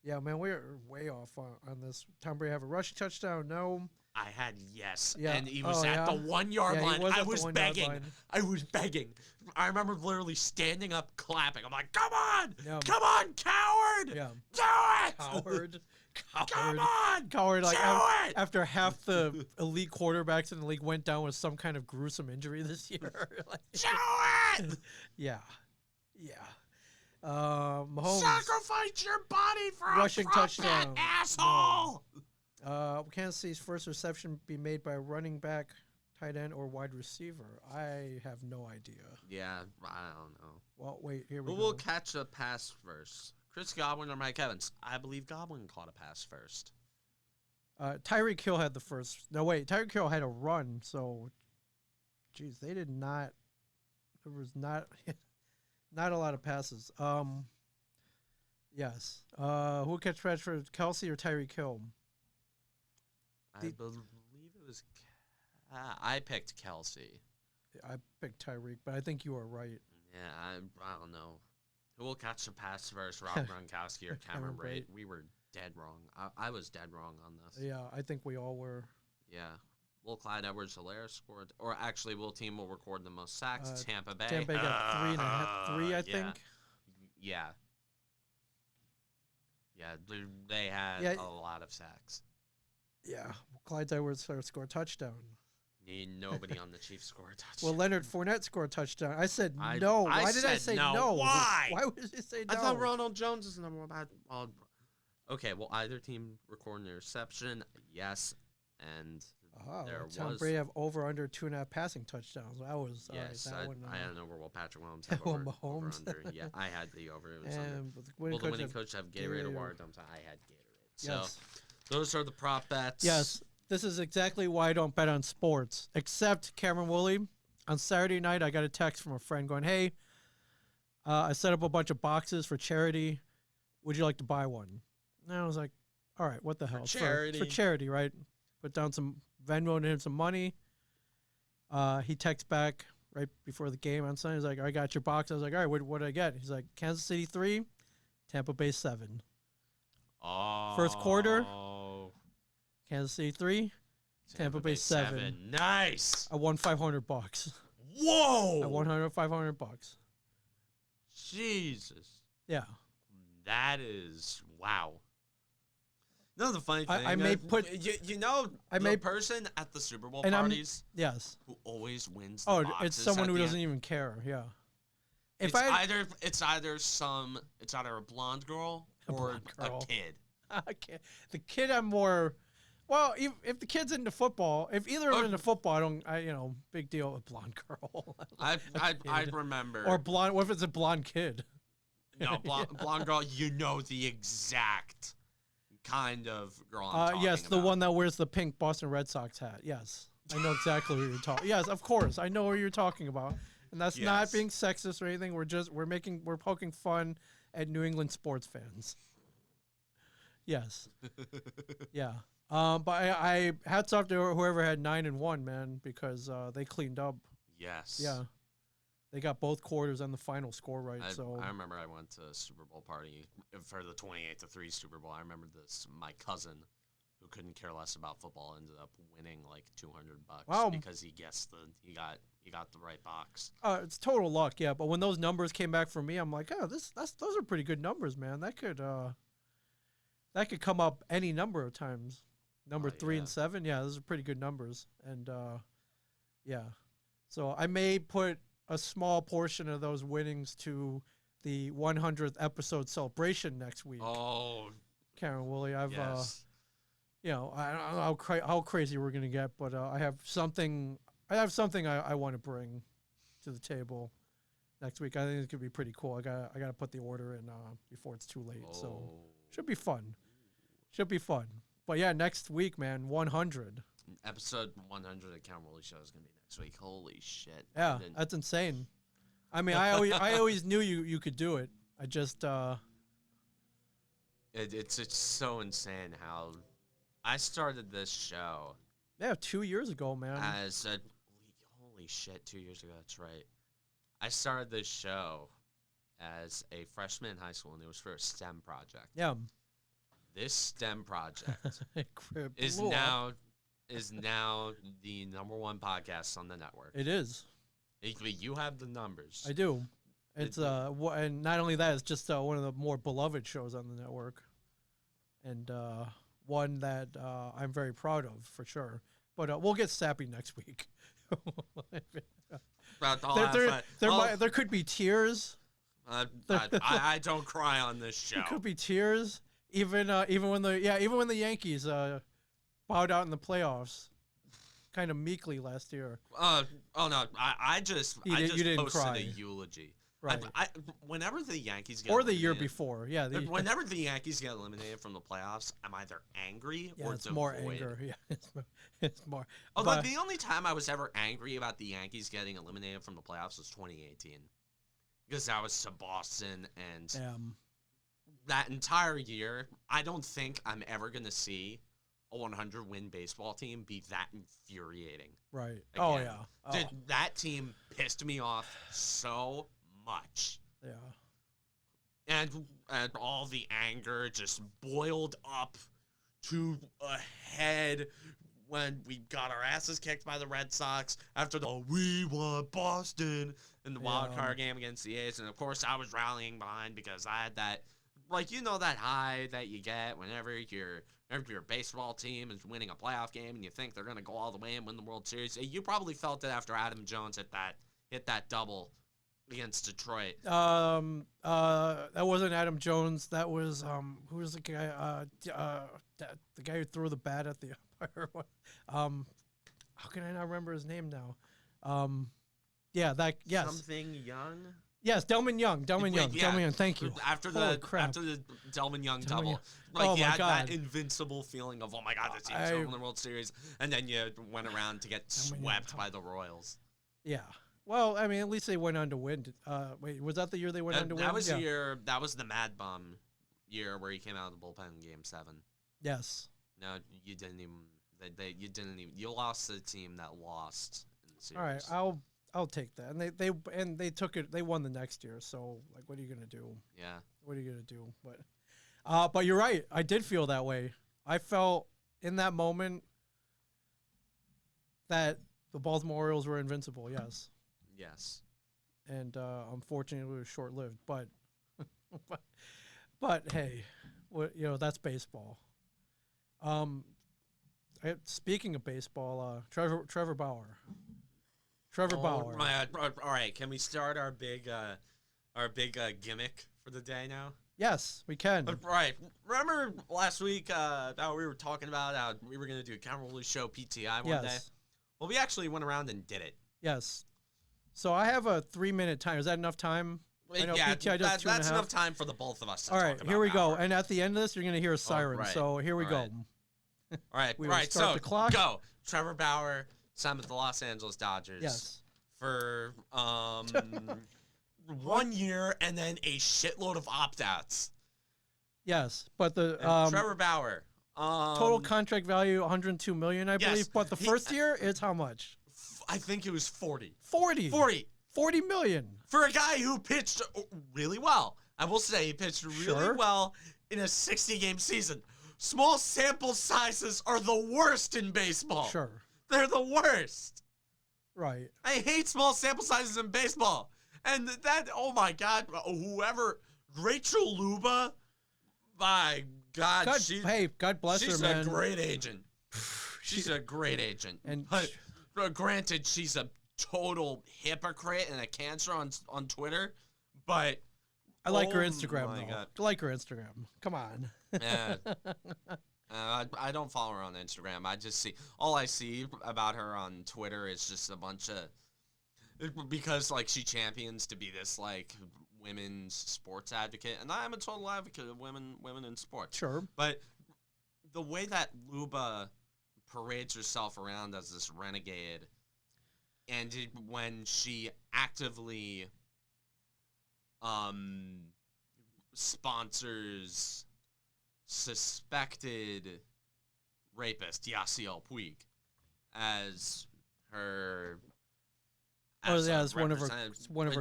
S2: Yeah, man, we're way off on this. Tom Brady have a rushing touchdown? No.
S1: I had yes.
S2: Yeah.
S1: And he was
S2: Oh,
S1: at
S2: yeah?
S1: the 1 yard
S2: Yeah, he
S1: line.
S2: was
S1: I
S2: at the
S1: was
S2: 1 yard
S1: begging.
S2: line.
S1: I was begging. I remember literally standing up, clapping. I'm like, come on!
S2: Yeah.
S1: Come on, coward!
S2: Yeah.
S1: Do it!
S2: Coward.
S1: Come on!
S2: Coward. Like
S1: Do it!
S2: after half the elite quarterbacks in the league went down with some kind of gruesome injury this year. Like,
S1: Do it!
S2: yeah. Mahomes.
S1: Sacrifice your body for
S2: Rushing
S1: a prop bet,
S2: touchdown.
S1: asshole!
S2: Kansas City's first reception be made by a running back, tight end, or wide receiver? I have no idea.
S1: Yeah, I don't know.
S2: Well, wait, here we
S1: Who
S2: go.
S1: will catch a pass first? Chris Godwin or Mike Evans? I believe Godwin caught a pass first.
S2: Tyreek Hill had the first. No, wait, Tyreek Hill had a run, so, geez, they did not. There was not a lot of passes. Yes. Who will catch pass first, Kelsey or Tyreek Hill?
S1: I believe it was. I picked Kelsey.
S2: I picked Tyreek, but I think you are right.
S1: Yeah, I don't know. Who will catch the pass first, Rob Gronkowski or Cameron Brate? We were dead wrong. I was dead wrong on this.
S2: Yeah, I think we all were.
S1: Yeah. Will Clyde Edwards-Helaire scored, or actually, will team will record the most sacks? Tampa Bay.
S2: Tampa Bay got 3, I
S1: yeah.
S2: think.
S1: Yeah. Yeah, they had
S2: Yeah.
S1: a lot of sacks.
S2: Yeah, Clyde Edwards scored a touchdown.
S1: Nobody on the Chiefs scored a touchdown.
S2: Well, Leonard Fournette scored a touchdown. I said
S1: I
S2: no. Why did I
S1: said
S2: say
S1: no.
S2: no?
S1: Why?
S2: Why would you say no?
S1: I thought Ronald Jones is the number one. Okay, well, either team record an interception. Yes, and there
S2: Tom
S1: was.
S2: Brady have over under 2.5 passing touchdowns. That was
S1: Yes,
S2: that one.
S1: I had an over. Well, Patrick Mahomes had
S2: Well,
S1: over,
S2: Mahomes.
S1: over under. Yeah, I had the over. It was under.
S2: and the
S1: Well,
S2: winning
S1: the winning
S2: coach
S1: coach have Gatorade
S2: Gatorade.
S1: award. I had Gatorade. So
S2: Yes.
S1: those are the prop bets.
S2: Yes, this is exactly why I don't bet on sports. Except Cameron Woolley. On Saturday night, I got a text from a friend going, "Hey, I set up a bunch of boxes for charity. Would you like to buy one?" And I was like, "All right, what the hell? It's
S1: charity.
S2: For charity, right?" Put down some Venmo to him some money. He texts back right before the game on Sunday. He's like, "I got your box." I was like, "All right, what did I get?" He's like, "Kansas City 3, Tampa Bay 7."
S1: Oh.
S2: First quarter. Kansas City 3, Tampa Bay 7.
S1: Nice.
S2: I won $500.
S1: Whoa.
S2: I won $500.
S1: Jesus.
S2: Yeah.
S1: That is wow. No, the funny thing.
S2: I may put.
S1: The person at the Super Bowl
S2: and
S1: parties
S2: yes.
S1: who always wins the
S2: Oh,
S1: boxes
S2: it's someone
S1: at
S2: who
S1: the
S2: doesn't
S1: end.
S2: even care. Yeah.
S1: It's either a blonde girl or a kid.
S2: Okay. The kid, I'm more. Well, if the kid's into football, if either of them into football, big deal with blonde girl.
S1: I remember.
S2: Or blonde. What if it's a blonde kid?
S1: No, blonde girl. You know the exact kind of girl I'm talking
S2: yes, the
S1: about.
S2: one that wears the pink Boston Red Sox hat. Yes, I know exactly what you're talking. Yes, of course, I know what you're talking about, and that's not being sexist or anything. We're poking fun at New England sports fans. Yes, yeah. But I hats off to whoever had 9-1, man, because they cleaned up.
S1: Yes.
S2: Yeah. They got both quarters and the final score right.
S1: I remember I went to a Super Bowl party for the 28-3 Super Bowl. I remember my cousin, who couldn't care less about football, ended up winning like $200 because he guessed he got the right box.
S2: It's total luck, yeah. But when those numbers came back for me, I'm like, oh, those are pretty good numbers, man. That could come up any number of times. Number 3 and 7, yeah, those are pretty good numbers. And yeah, so I may put a small portion of those winnings to the 100th episode celebration next week.
S1: Oh,
S2: Karen Woolley, I don't know how crazy we're gonna get, but I have something I want to bring to the table next week. I think it could be pretty cool. I gotta put the order in before it's too late. So should be fun. But yeah, next week, man, 100.
S1: Episode 100 of Count Woolley Show is gonna be next week. Holy shit!
S2: Yeah, that's insane. I mean, I always knew you could do it. I just
S1: it's so insane how I started this show.
S2: Yeah, 2 years ago, man.
S1: Holy shit, 2 years ago. That's right. I started this show as a freshman in high school, and it was for a STEM project.
S2: Yeah.
S1: This STEM project is
S2: blew
S1: now
S2: up.
S1: is now the #1 podcast on the network.
S2: It is.
S1: You have the numbers.
S2: I do. It's and not only that, it's just one of the more beloved shows on the network, and one that I'm very proud of for sure. But we'll get sappy next week. There could be tears.
S1: I don't cry on this show.
S2: There could be tears, even when the Yankees bowed out in the playoffs, kind of meekly last year.
S1: Oh no! I just
S2: didn't
S1: posted
S2: cry.
S1: a eulogy.
S2: Right.
S1: Whenever the Yankees get
S2: or the year
S1: eliminated-
S2: before, yeah.
S1: Whenever the Yankees get eliminated from the playoffs, I'm either angry or
S2: it's
S1: devoid.
S2: more anger. Yeah, it's more.
S1: Although the only time I was ever angry about the Yankees getting eliminated from the playoffs was 2018, because that was to Boston, and that entire year, I don't think I'm ever gonna see a 100-win baseball team be that infuriating.
S2: Right.
S1: Again.
S2: Oh yeah.
S1: Dude, that team pissed me off so much.
S2: Yeah.
S1: And all the anger just boiled up to a head when we got our asses kicked by the Red Sox after the "We want Boston" in the wild card game against the A's. And of course, I was rallying behind because I had that, that high that you get whenever your baseball team is winning a playoff game and you think they're gonna go all the way and win the World Series. You probably felt it after Adam Jones hit that double against Detroit.
S2: That wasn't Adam Jones. That was who was the guy? The guy who threw the bat at the umpire. How can I not remember his name now? Yes.
S1: Something Young.
S2: Yes, Delman Young. Delman Young. Thank you.
S1: After the Delman Young double, you had that invincible feeling of, oh my god, this team's going to win the World Series, and then you went around to get swept by the Royals.
S2: Yeah. Well, I mean, at least they went on to win. Wait, was that the year they went on to win?
S1: That was the year. That was the Mad Bum year where he came out of the bullpen in Game 7.
S2: Yes.
S1: No, you didn't even. You didn't even. You lost to the team that lost in the series.
S2: All right, I'll take that. And they took it. They won the next year. So what are you gonna do?
S1: Yeah.
S2: What are you gonna do? But you're right. I did feel that way. I felt in that moment that the Baltimore Orioles were invincible. Yes.
S1: Yes.
S2: And unfortunately, it was short-lived. But hey, that's baseball. Um, speaking of baseball, Trevor Bauer. Trevor Bauer.
S1: All right, can we start our big gimmick for the day now?
S2: Yes, we can.
S1: Right. Remember last week how we were talking about how we were going to do a Count Woolley Show PTI one day? Well, we actually went around and did it.
S2: Yes. So I have a 3-minute time. Is that enough time?
S1: I know PTI that's enough time for the both of us to
S2: All
S1: talk
S2: right,
S1: about
S2: here we
S1: Bauer.
S2: go. And at the end of this, you're going to hear a siren.
S1: right.
S2: So here we go.
S1: All right,
S2: We will start the clock.
S1: Go. Trevor Bauer signed with the Los Angeles Dodgers.
S2: Yes.
S1: For 1 year and then a shitload of opt-outs.
S2: Yes, but the
S1: Trevor Bauer.
S2: Total contract value $102 million, I believe. But the first year, it's how much?
S1: I think it was 40.
S2: 40 million
S1: For a guy who pitched really well. I will say he pitched really well in a 60-game season. Small sample sizes are the worst in baseball.
S2: Sure.
S1: They're the worst.
S2: Right.
S1: I hate small sample sizes in baseball. And that, oh my God, whoever, Rachel Luba, my God,
S2: God bless her, man.
S1: She's a great agent. She's a great agent. But granted, she's a total hypocrite and a cancer on Twitter, but
S2: I like her Instagram, though. God. I like her Instagram. Come on.
S1: Yeah. I don't follow her on Instagram. All I see about her on Twitter is just a bunch of, because like she champions to be this like women's sports advocate, and I'm a total advocate of women in sports.
S2: Sure.
S1: But the way that Luba parades herself around as this renegade, and when she actively sponsors suspected rapist Yasiel Puig as her
S2: as one of her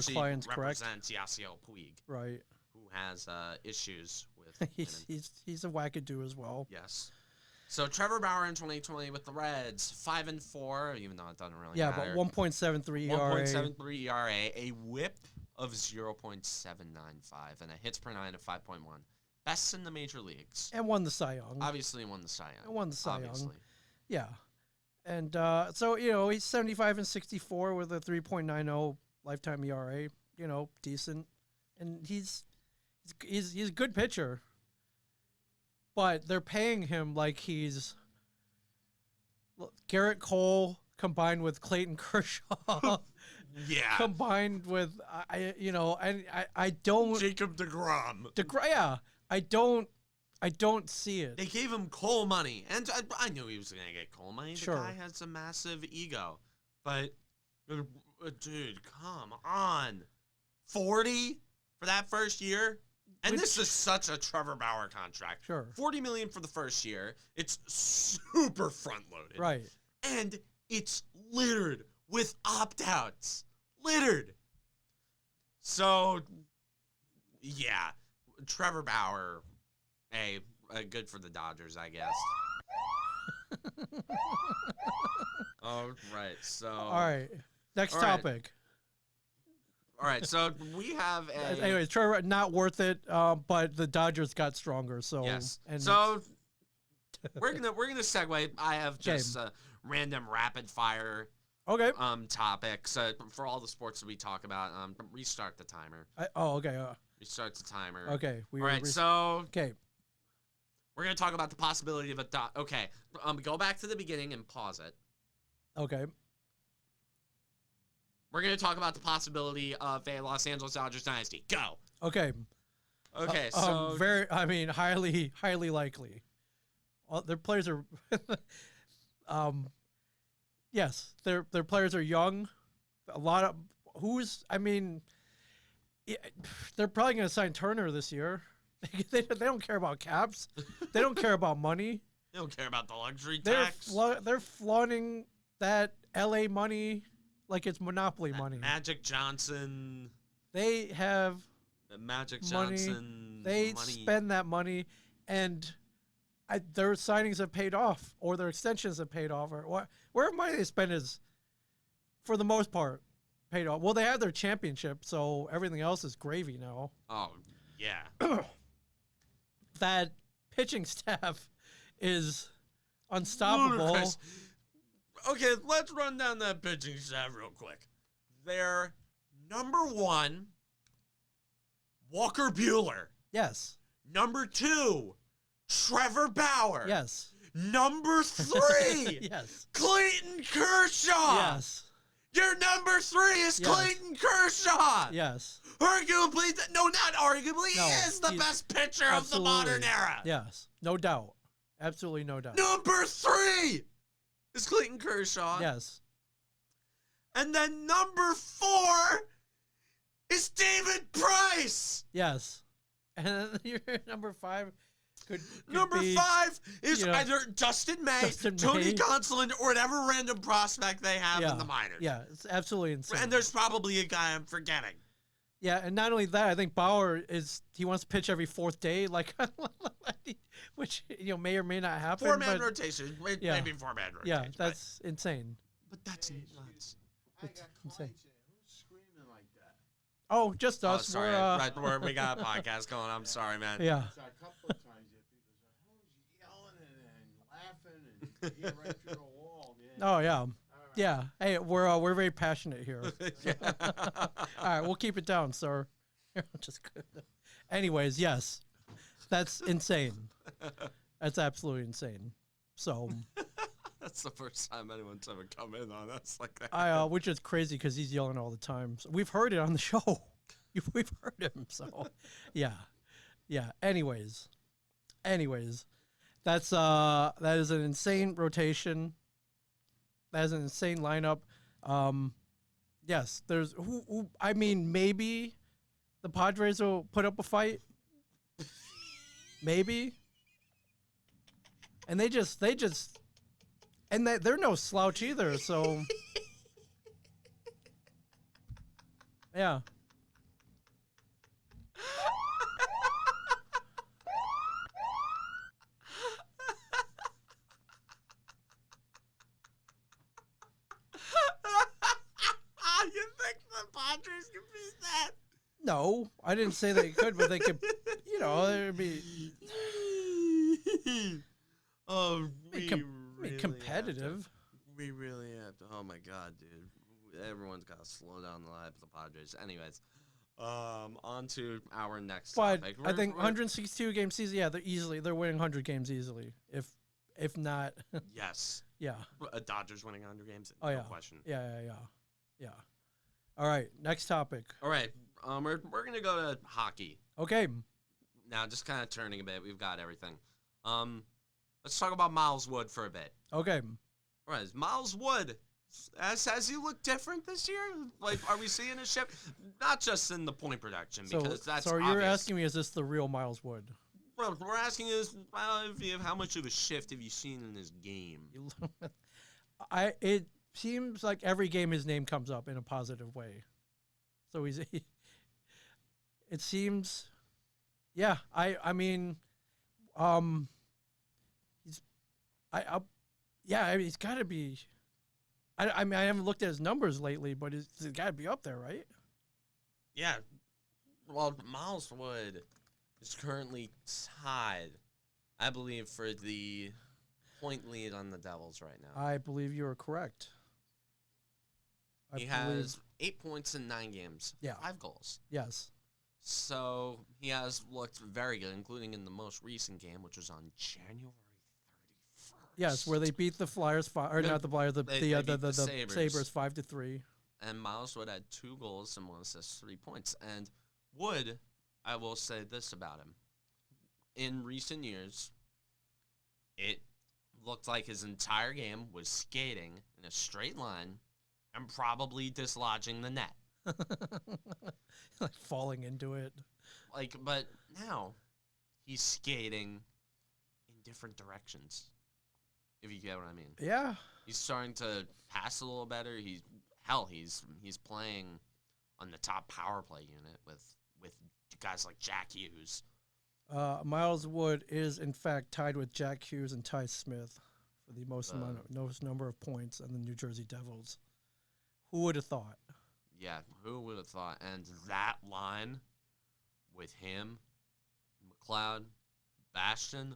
S2: clients, correct?
S1: Represents Yasiel Puig,
S2: right?
S1: Who has issues with
S2: he's a wackadoo as well.
S1: Yes. So Trevor Bauer in 2020 with the Reds, 5-4, even though it doesn't really matter.
S2: But 1.73 ERA.
S1: 1.73 ERA, a WHIP of 0.795, and a hits per nine of 5.1. Best in the major leagues.
S2: And won the Cy Young.
S1: Obviously won the Cy Young.
S2: Yeah. And so, he's 75-64 with a 3.90 lifetime ERA. Decent. And he's a good pitcher. But they're paying him like he's Garrett Cole combined with Clayton Kershaw.
S1: Yeah.
S2: Combined with I don't
S1: Jacob DeGrom.
S2: Yeah. I don't see it.
S1: They gave him Cole money, and I knew he was going to get Cole money.
S2: Sure.
S1: The guy has a massive ego. But, dude, come on. 40 for that first year? And this is such a Trevor Bauer contract.
S2: Sure.
S1: $40 million for the first year. It's super front-loaded.
S2: Right.
S1: And it's littered with opt-outs. Littered. So, yeah. Trevor Bauer, good for the Dodgers, I guess. All right, so.
S2: All right. Next topic.
S1: All right, so we have a.
S2: Anyways, Trevor, not worth it. But the Dodgers got stronger. So
S1: yes. So we're gonna segue. I have just a random rapid fire.
S2: Okay.
S1: Topics for all the sports that we talk about. Restart the timer.
S2: Okay.
S1: Restart the timer.
S2: Okay.
S1: All right. So.
S2: Okay.
S1: We're gonna talk about the possibility of a Okay. Go back to the beginning and pause it.
S2: Okay.
S1: We're going to talk about the possibility of a Los Angeles Dodgers dynasty. Go.
S2: Okay.
S1: Okay, so
S2: highly likely. Their players are yes, their players are young. A lot of they're probably going to sign Turner this year. They don't care about caps. They don't care about money.
S1: They don't care about the luxury tax.
S2: They're flaunting that LA money like it's monopoly money.
S1: Magic Johnson.
S2: They have
S1: Magic
S2: money.
S1: Johnson.
S2: They spend that money, and their signings have paid off, or their extensions have paid off, or where money they spend is, for the most part, paid off. Well, they have their championship, so everything else is gravy now.
S1: Oh, yeah.
S2: That pitching staff is unstoppable.
S1: Ludicrous. Okay, let's run down that pitching staff real quick. They're number 1, Walker Buehler.
S2: Yes.
S1: Number 2, Trevor Bauer.
S2: Yes.
S1: Number 3,
S2: Yes.
S1: Clayton Kershaw.
S2: Yes.
S1: Your number 3 is
S2: Yes.
S1: Clayton Kershaw.
S2: Yes.
S1: Arguably, not arguably,
S2: No,
S1: he is the
S2: he's
S1: best pitcher of the modern era.
S2: Yes. No doubt. Absolutely no doubt.
S1: Number 3 is Clayton Kershaw.
S2: Yes.
S1: And then number 4 is David Price.
S2: Yes. And then your number 5 could
S1: Number
S2: be,
S1: 5 is
S2: either
S1: Dustin May,
S2: Dustin
S1: Tony
S2: May.
S1: Gonsolin, or whatever random prospect they have in the minors.
S2: Yeah, it's absolutely insane.
S1: And there's probably a guy I'm forgetting.
S2: Yeah, and not only that, I think Bauer he wants to pitch every 4th day, which may or may not happen.
S1: 4-man
S2: but,
S1: rotation, maybe 4-man rotation.
S2: Yeah, that's insane.
S1: But that's nuts.
S4: I
S2: It's
S4: got
S2: insane.
S4: clients in. Who's screaming like that?
S2: Oh, just
S1: Oh,
S2: us.
S1: sorry.
S2: We're,
S1: We got a podcast going. I'm sorry, man.
S2: yeah.
S4: So a couple of times there, people say, "Who's yelling?" and laughing and you hear right through the wall. Man.
S2: Oh yeah.
S4: All right.
S2: Yeah. Hey, we're very passionate here. All right, we'll keep it down, sir. Just kidding. Anyways, yes, that's insane. That's absolutely insane. So,
S1: That's the first time anyone's ever come in on us like that.
S2: which is crazy because he's yelling all the time. So we've heard it on the show. We've heard him. So, yeah. Anyways, that is an insane rotation. That is an insane lineup. Yes, there's who I mean, maybe the Padres will put up a fight. Maybe. And they're no slouch either, so yeah.
S1: You think the Padres can beat that?
S2: No, I didn't say they could, but they could, there'd be
S1: Oh,
S2: competitive.
S1: We really have to. Oh my god, dude! Everyone's got to slow down the life of the Padres. Anyways, on to our next
S2: But
S1: topic.
S2: I think 162 game season. Yeah, they're winning 100 games easily. If not,
S1: Yes,
S2: yeah.
S1: Dodgers winning 100 games.
S2: Oh
S1: No
S2: yeah.
S1: question.
S2: Yeah. All right, next topic.
S1: All right, we're gonna go to hockey
S2: Okay.
S1: now. Just kind of turning a bit. We've got everything. Let's talk about Miles Wood for a bit.
S2: Okay.
S1: All right, Miles Wood, has he looked different this year? Like, are we seeing a shift? Not just in the point production, because that's
S2: so you're
S1: obvious.
S2: asking me, is this the real Miles Wood?
S1: Well, we're asking is how much of a shift have you seen in his game?
S2: It seems like every game his name comes up in a positive way. So it seems, yeah. I mean, he's got to be. I mean, I haven't looked at his numbers lately, but he's got to be up there, right?
S1: Yeah. Well, Miles Wood is currently tied, I believe, for the point lead on the Devils right now.
S2: I believe you are correct.
S1: He has 8 points in 9 games.
S2: Yeah.
S1: 5 goals.
S2: Yes.
S1: So he has looked very good, including in the most recent game, which was on January 31st.
S2: Yes, where they beat the Flyers, not the Flyers,
S1: They beat the
S2: Sabres 5-3.
S1: And Miles Wood had 2 goals and 1 assist, 3 points. And Wood, I will say this about him. In recent years, it looked like his entire game was skating in a straight line and probably dislodging the net.
S2: Like falling into it.
S1: But now he's skating in different directions, if you get what I mean.
S2: Yeah.
S1: He's starting to pass a little better. He's playing on the top power play unit with guys like Jack Hughes.
S2: Miles Wood is in fact tied with Jack Hughes and Ty Smith for the most number of points on the New Jersey Devils. Who would have thought?
S1: Yeah, who would have thought? And that line with him, McLeod, Bastion,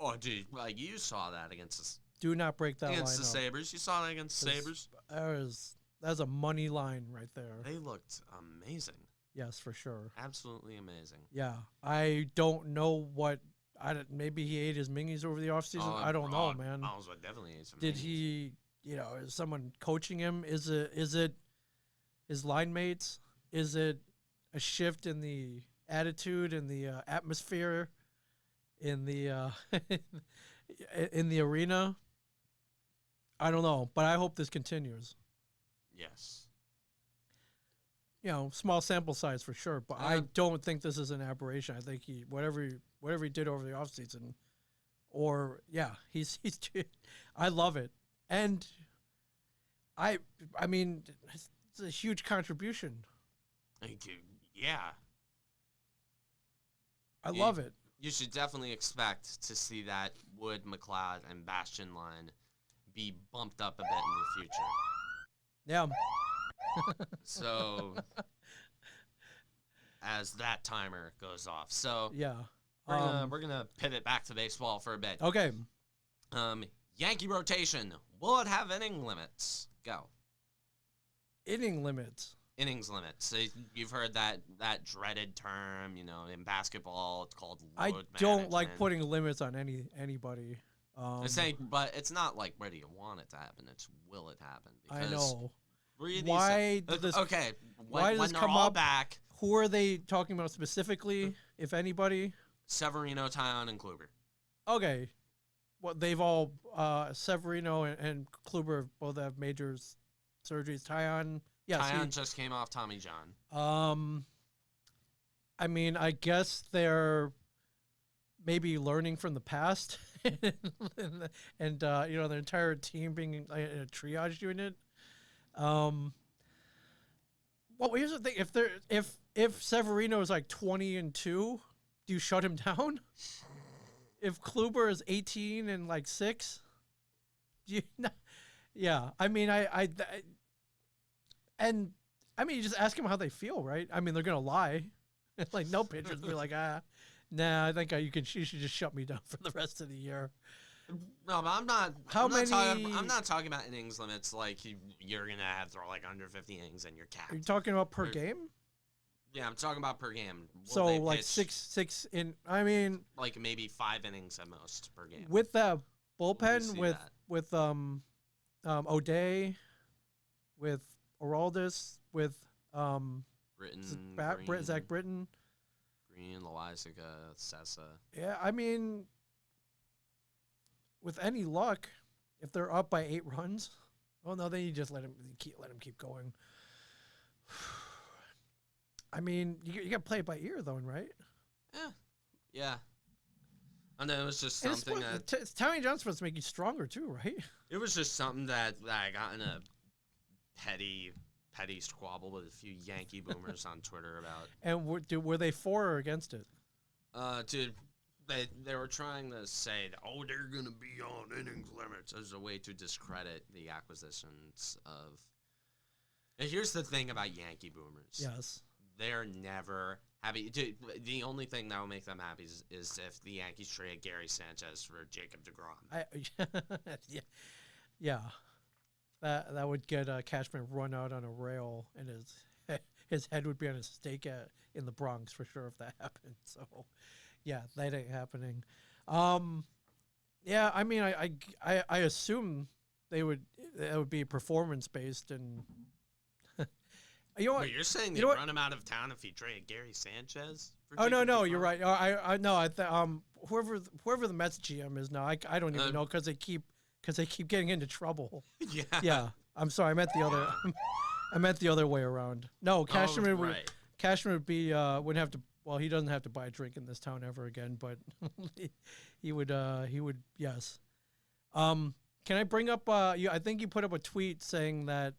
S1: Oh, dude, like you saw that against
S2: Do not break that
S1: against
S2: line
S1: the
S2: up.
S1: Sabres. You saw that against the
S2: 'Cause
S1: Sabres.
S2: That's a money line right there.
S1: They looked amazing.
S2: Yes, for sure.
S1: Absolutely amazing.
S2: Yeah, I don't know what. Maybe he ate his mingies over the offseason. I don't know, man.
S1: Miles would definitely ate some
S2: Did
S1: mingies.
S2: he? Is someone coaching him? Is it his line mates? Is it a shift in the attitude and the atmosphere in the in the arena? I don't know, but I hope this continues.
S1: Yes.
S2: Small sample size for sure, but I don't think this is an aberration. I think whatever he did over the offseason, he's I love it. And I mean it's a huge contribution.
S1: Thank you. Yeah.
S2: I love it.
S1: You should definitely expect to see that Wood, McLeod, and Bastion line be bumped up a bit in the future.
S2: Yeah.
S1: So, as that timer goes off. So,
S2: Yeah.
S1: we're gonna pivot back to baseball for a bit.
S2: Okay.
S1: Yankee rotation. Will it have inning limits? Go.
S2: Inning limits.
S1: Innings limits. So you've heard that dreaded term, in basketball, it's called
S2: I
S1: load
S2: don't like
S1: management.
S2: putting limits on anybody.
S1: I'm saying, but it's not like whether you want it to happen. It's will it happen?
S2: I know.
S1: Why
S2: did this?
S1: Okay.
S2: why does
S1: when
S2: this
S1: they're
S2: come
S1: all
S2: up?
S1: back,
S2: Who are they talking about specifically, if anybody?
S1: Severino, Tyon, and Kluber.
S2: Okay. Well, they've all Severino and Kluber both have major surgeries. Tyon, yes.
S1: Tyon just came off Tommy John.
S2: I mean, I guess they're maybe learning from the past, and their entire team being in a triage unit. Well, here's the thing: if Severino is like 20-2, do you shut him down? If Kluber is 18 and like 6, you I mean, you just ask them how they feel, right? I mean, they're gonna lie. Like no pitchers be like, nah, I think you should just shut me down for the rest of the year.
S1: No, but I'm not.
S2: many?
S1: I'm not talking about innings limits. Like you're gonna have to throw like under 50 innings and you're capped.
S2: Are you talking about per
S1: Or-
S2: game?
S1: Yeah, I'm talking about per game. Will
S2: So
S1: they
S2: like
S1: pitch,
S2: six in. I mean,
S1: like maybe 5 innings at most per game.
S2: with that
S1: Will we
S2: bullpen
S1: see
S2: with
S1: that?
S2: with O'Day, with Oraldis, with
S1: Britton,
S2: Zach Britton.
S1: Green, Loizaga, Sessa.
S2: Yeah, I mean, with any luck, if they're up by 8 runs, oh no, then you just let him keep going. I mean, you got to play it by ear, though, right?
S1: Yeah. And then it was just
S2: And it's
S1: something
S2: Tommy John's supposed to make you stronger too, right?
S1: it was just something that I got in a petty squabble with a few Yankee boomers on Twitter about.
S2: And were they for or against it?
S1: Dude, they were trying to say, oh, they're gonna be on innings limits as a way to discredit the acquisitions of. And here's the thing about Yankee boomers.
S2: Yes.
S1: They're never happy. Dude, the only thing that will make them happy is if the Yankees trade Gary Sanchez for Jacob deGrom.
S2: Yeah. That would get Cashman run out on a rail, and his head would be on a stake in the Bronx for sure if that happened. So, yeah, that ain't happening. Yeah, I mean, I assume that would be performance based, and you know what?
S1: Wait, you're saying they
S2: You know what?
S1: run him out of town if he traded Gary Sanchez? For
S2: Oh no,
S1: Jacob
S2: no,
S1: deGrom?
S2: you're right. Whoever the Mets GM is now, I don't even know because they keep getting into trouble.
S1: Yeah.
S2: Yeah, I'm sorry. I meant the other way around. No, Cashman
S1: Oh, right.
S2: Cashman would be wouldn't have to. Well, he doesn't have to buy a drink in this town ever again, but he would. Yes. Can I bring up? I think you put up a tweet saying that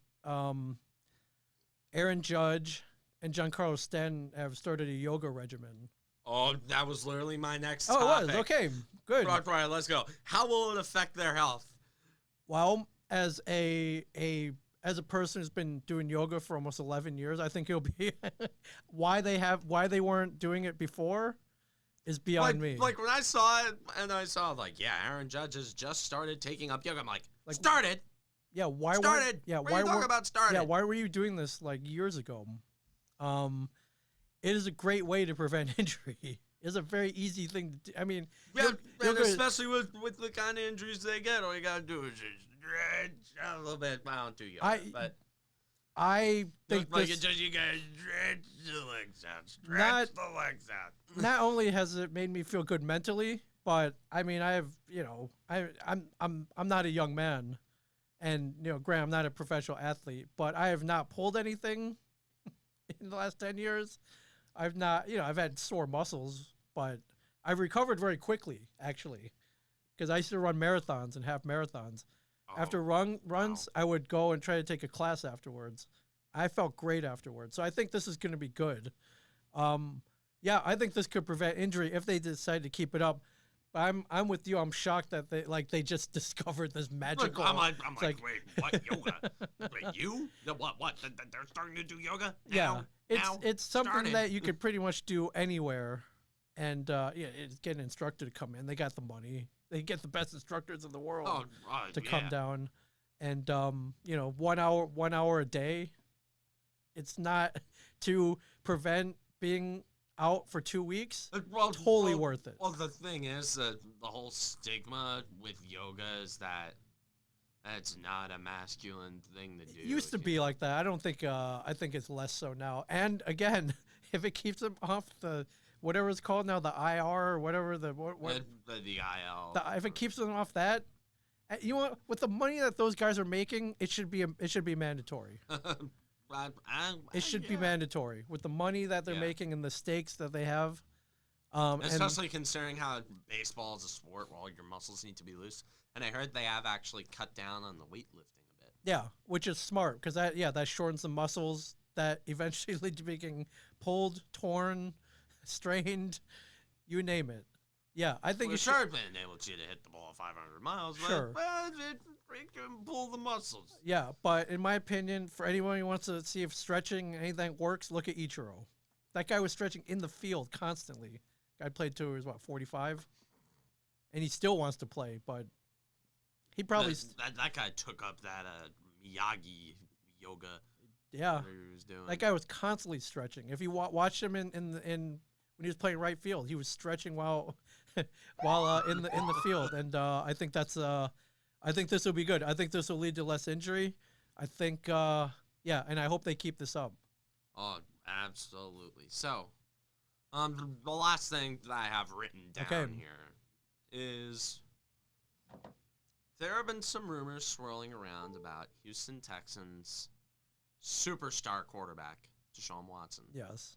S2: Aaron Judge and Giancarlo Stanton have started a yoga regimen.
S1: Oh, that was literally my next
S2: Oh,
S1: topic.
S2: it was okay. Good.
S1: All right, let's go. How will it affect their health?
S2: Well, as a person who's been doing yoga for almost 11 years, I think it'll be why they weren't doing it before is beyond me.
S1: Like when I saw it, and I saw like, yeah, Aaron Judge has just started taking up yoga. I'm like
S2: Like,
S1: started.
S2: Yeah, why
S1: Started.
S2: Yeah,
S1: what are you talking about started?
S2: Yeah, why were you doing this like years ago? It is a great way to prevent injury. It's a very easy thing to do. I mean,
S1: Yeah,
S2: you're
S1: and
S2: gonna-
S1: especially with the kind of injuries they get, all you gotta do is just stretch a little bit. I don't do yoga, but
S2: I think
S1: like
S2: this,
S1: you guys stretch the legs out, stretch
S2: Not-
S1: the legs out.
S2: not only has it made me feel good mentally, but I mean, I have, I'm not a young man, and Graham, I'm not a professional athlete, but I have not pulled anything in the last 10 years. I've not, I've had sore muscles, but I've recovered very quickly, actually, because I used to run marathons and half marathons. After runs, I would go and try to take a class afterwards. I felt great afterwards. So I think this is going to be good. Yeah, I think this could prevent injury if they decide to keep it up. But I'm with you. I'm shocked that they just discovered this magical.
S1: I'm like,
S2: like-
S1: wait, what yoga? Wait, you? What? They're starting to do yoga?
S2: Yeah,
S1: Now?
S2: it's something
S1: Started.
S2: that you could pretty much do anywhere, and it's get an instructor to come in. They got the money. They get the best instructors in the world to come down, and 1 hour a day. It's not to prevent being out for 2 weeks. Totally worth it.
S1: Well, the thing is that the whole stigma with yoga is that it's not a masculine thing to do.
S2: It used to
S1: you
S2: be
S1: know?
S2: like that. I don't think. I think it's less so now. And again, if it keeps them off the whatever it's called now, the IR or whatever the
S1: IL.
S2: if it keeps them off that, you know what? With the money that those guys are making, it should be mandatory. It should be mandatory with the money that they're making and the stakes that they have.
S1: Especially considering how baseball is a sport where all your muscles need to be loose. And I heard they have actually cut down on the weightlifting a bit.
S2: Yeah, which is smart because that shortens the muscles that eventually lead to being pulled, torn, strained, you name it. Yeah, I think
S1: Well,
S2: you
S1: sure,
S2: should.
S1: been able to hit the ball 500 miles,
S2: Sure.
S1: but it can pull the muscles.
S2: Yeah, but in my opinion, for anyone who wants to see if stretching anything works, look at Ichiro. That guy was stretching in the field constantly. Guy played till he was 45, and he still wants to play, but he probably
S1: That guy took up that Miyagi yoga.
S2: Yeah,
S1: whatever he was doing.
S2: that guy was constantly stretching. If you watch him in when he was playing right field, he was stretching while in the field, and I think I think this will be good. I think this will lead to less injury. I think and I hope they keep this up.
S1: Oh, absolutely. So, the last thing that I have written down here is there have been some rumors swirling around about Houston Texans superstar quarterback Deshaun Watson.
S2: Yes.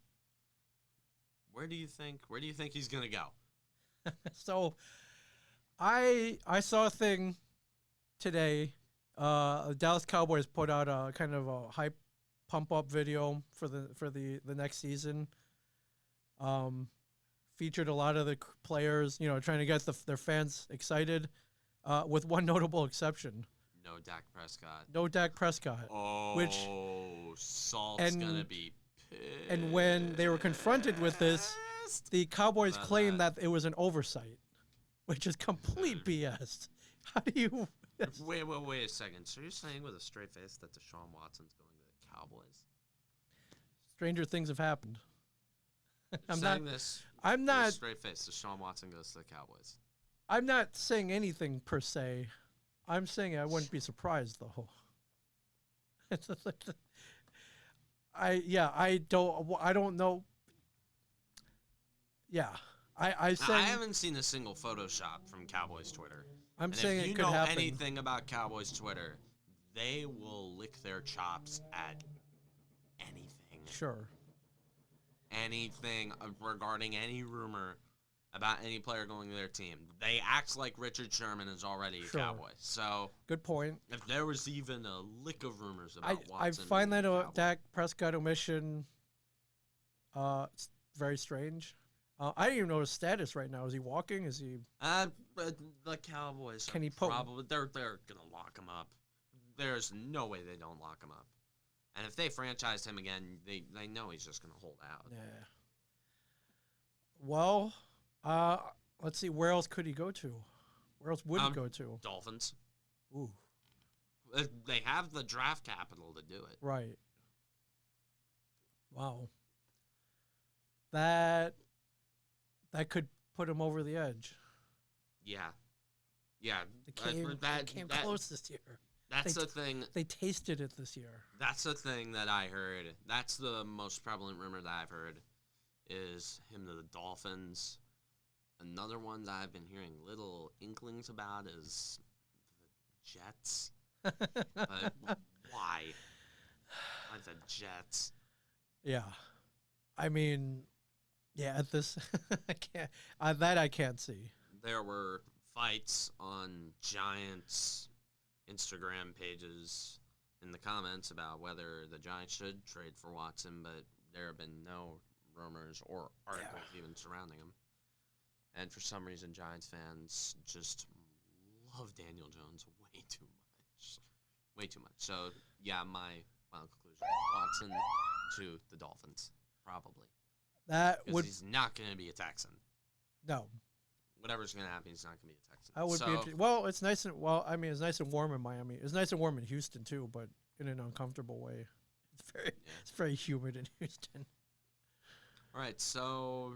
S1: Where do you think he's gonna go?
S2: So, I saw a thing today. Dallas Cowboys put out a kind of a hype pump up video for the next season. Featured a lot of the players, trying to get their fans excited, with one notable exception.
S1: No Dak Prescott.
S2: No Dak Prescott.
S1: Oh, Salt's gonna be pissed.
S2: And when they were confronted with this, the Cowboys claimed that it was an oversight, which is complete BS. How do you?
S1: Wait a second. So you're saying with a straight face that Deshaun Watson's going to the Cowboys?
S2: Stranger things have happened. I'm
S1: with
S2: not.
S1: a straight face. Deshaun Watson goes to the Cowboys.
S2: I'm not saying anything per se. I'm saying I wouldn't be surprised though. I don't know. Yeah, I
S1: haven't seen a single Photoshop from Cowboys Twitter.
S2: I'm
S1: And
S2: saying
S1: if
S2: it
S1: you
S2: could
S1: know
S2: happen.
S1: anything about Cowboys Twitter, they will lick their chops at anything.
S2: Sure.
S1: Anything regarding any rumor about any player going to their team. They act like Richard Sherman is already a Cowboy. So
S2: Good point.
S1: if there was even a lick of rumors about
S2: I
S1: Watson,
S2: find
S1: being
S2: that
S1: a Cowboy,
S2: Dak Prescott omission very strange. I don't even know his status right now. Is he walking? Is he?
S1: but the Cowboys
S2: Can
S1: are
S2: he put-
S1: probably they're gonna lock him up. There's no way they don't lock him up. And if they franchise him again, they know he's just gonna hold out.
S2: Yeah. Well, Let's see. Where else could he go to? Where else would he go to?
S1: Dolphins.
S2: Ooh,
S1: They have the draft capital to do it.
S2: right. Wow. That could put him over the edge.
S1: Yeah. Yeah.
S2: They came close this year.
S1: That's the thing.
S2: They tasted it this year.
S1: That's the thing that I heard. That's the most prevalent rumor that I've heard is him to the Dolphins. Another one that I've been hearing little inklings about is the Jets. But why? Why the Jets?
S2: Yeah. I mean, yeah, at this I can't I can't see.
S1: There were fights on Giants Instagram pages in the comments about whether the Giants should trade for Watson, but there have been no rumors or articles even surrounding him. And for some reason, Giants fans just love Daniel Jones way too much. Way too much. So, yeah, my final conclusion is Watson to the Dolphins, probably.
S2: That
S1: Because
S2: would
S1: he's not going to be a Texan.
S2: no.
S1: Whatever's going to happen, he's not going to be a Texan.
S2: I would be interested. Well, it's nice and it's nice and warm in Miami. It's nice and warm in Houston too, but in an uncomfortable way. It's very humid in Houston.
S1: All right, so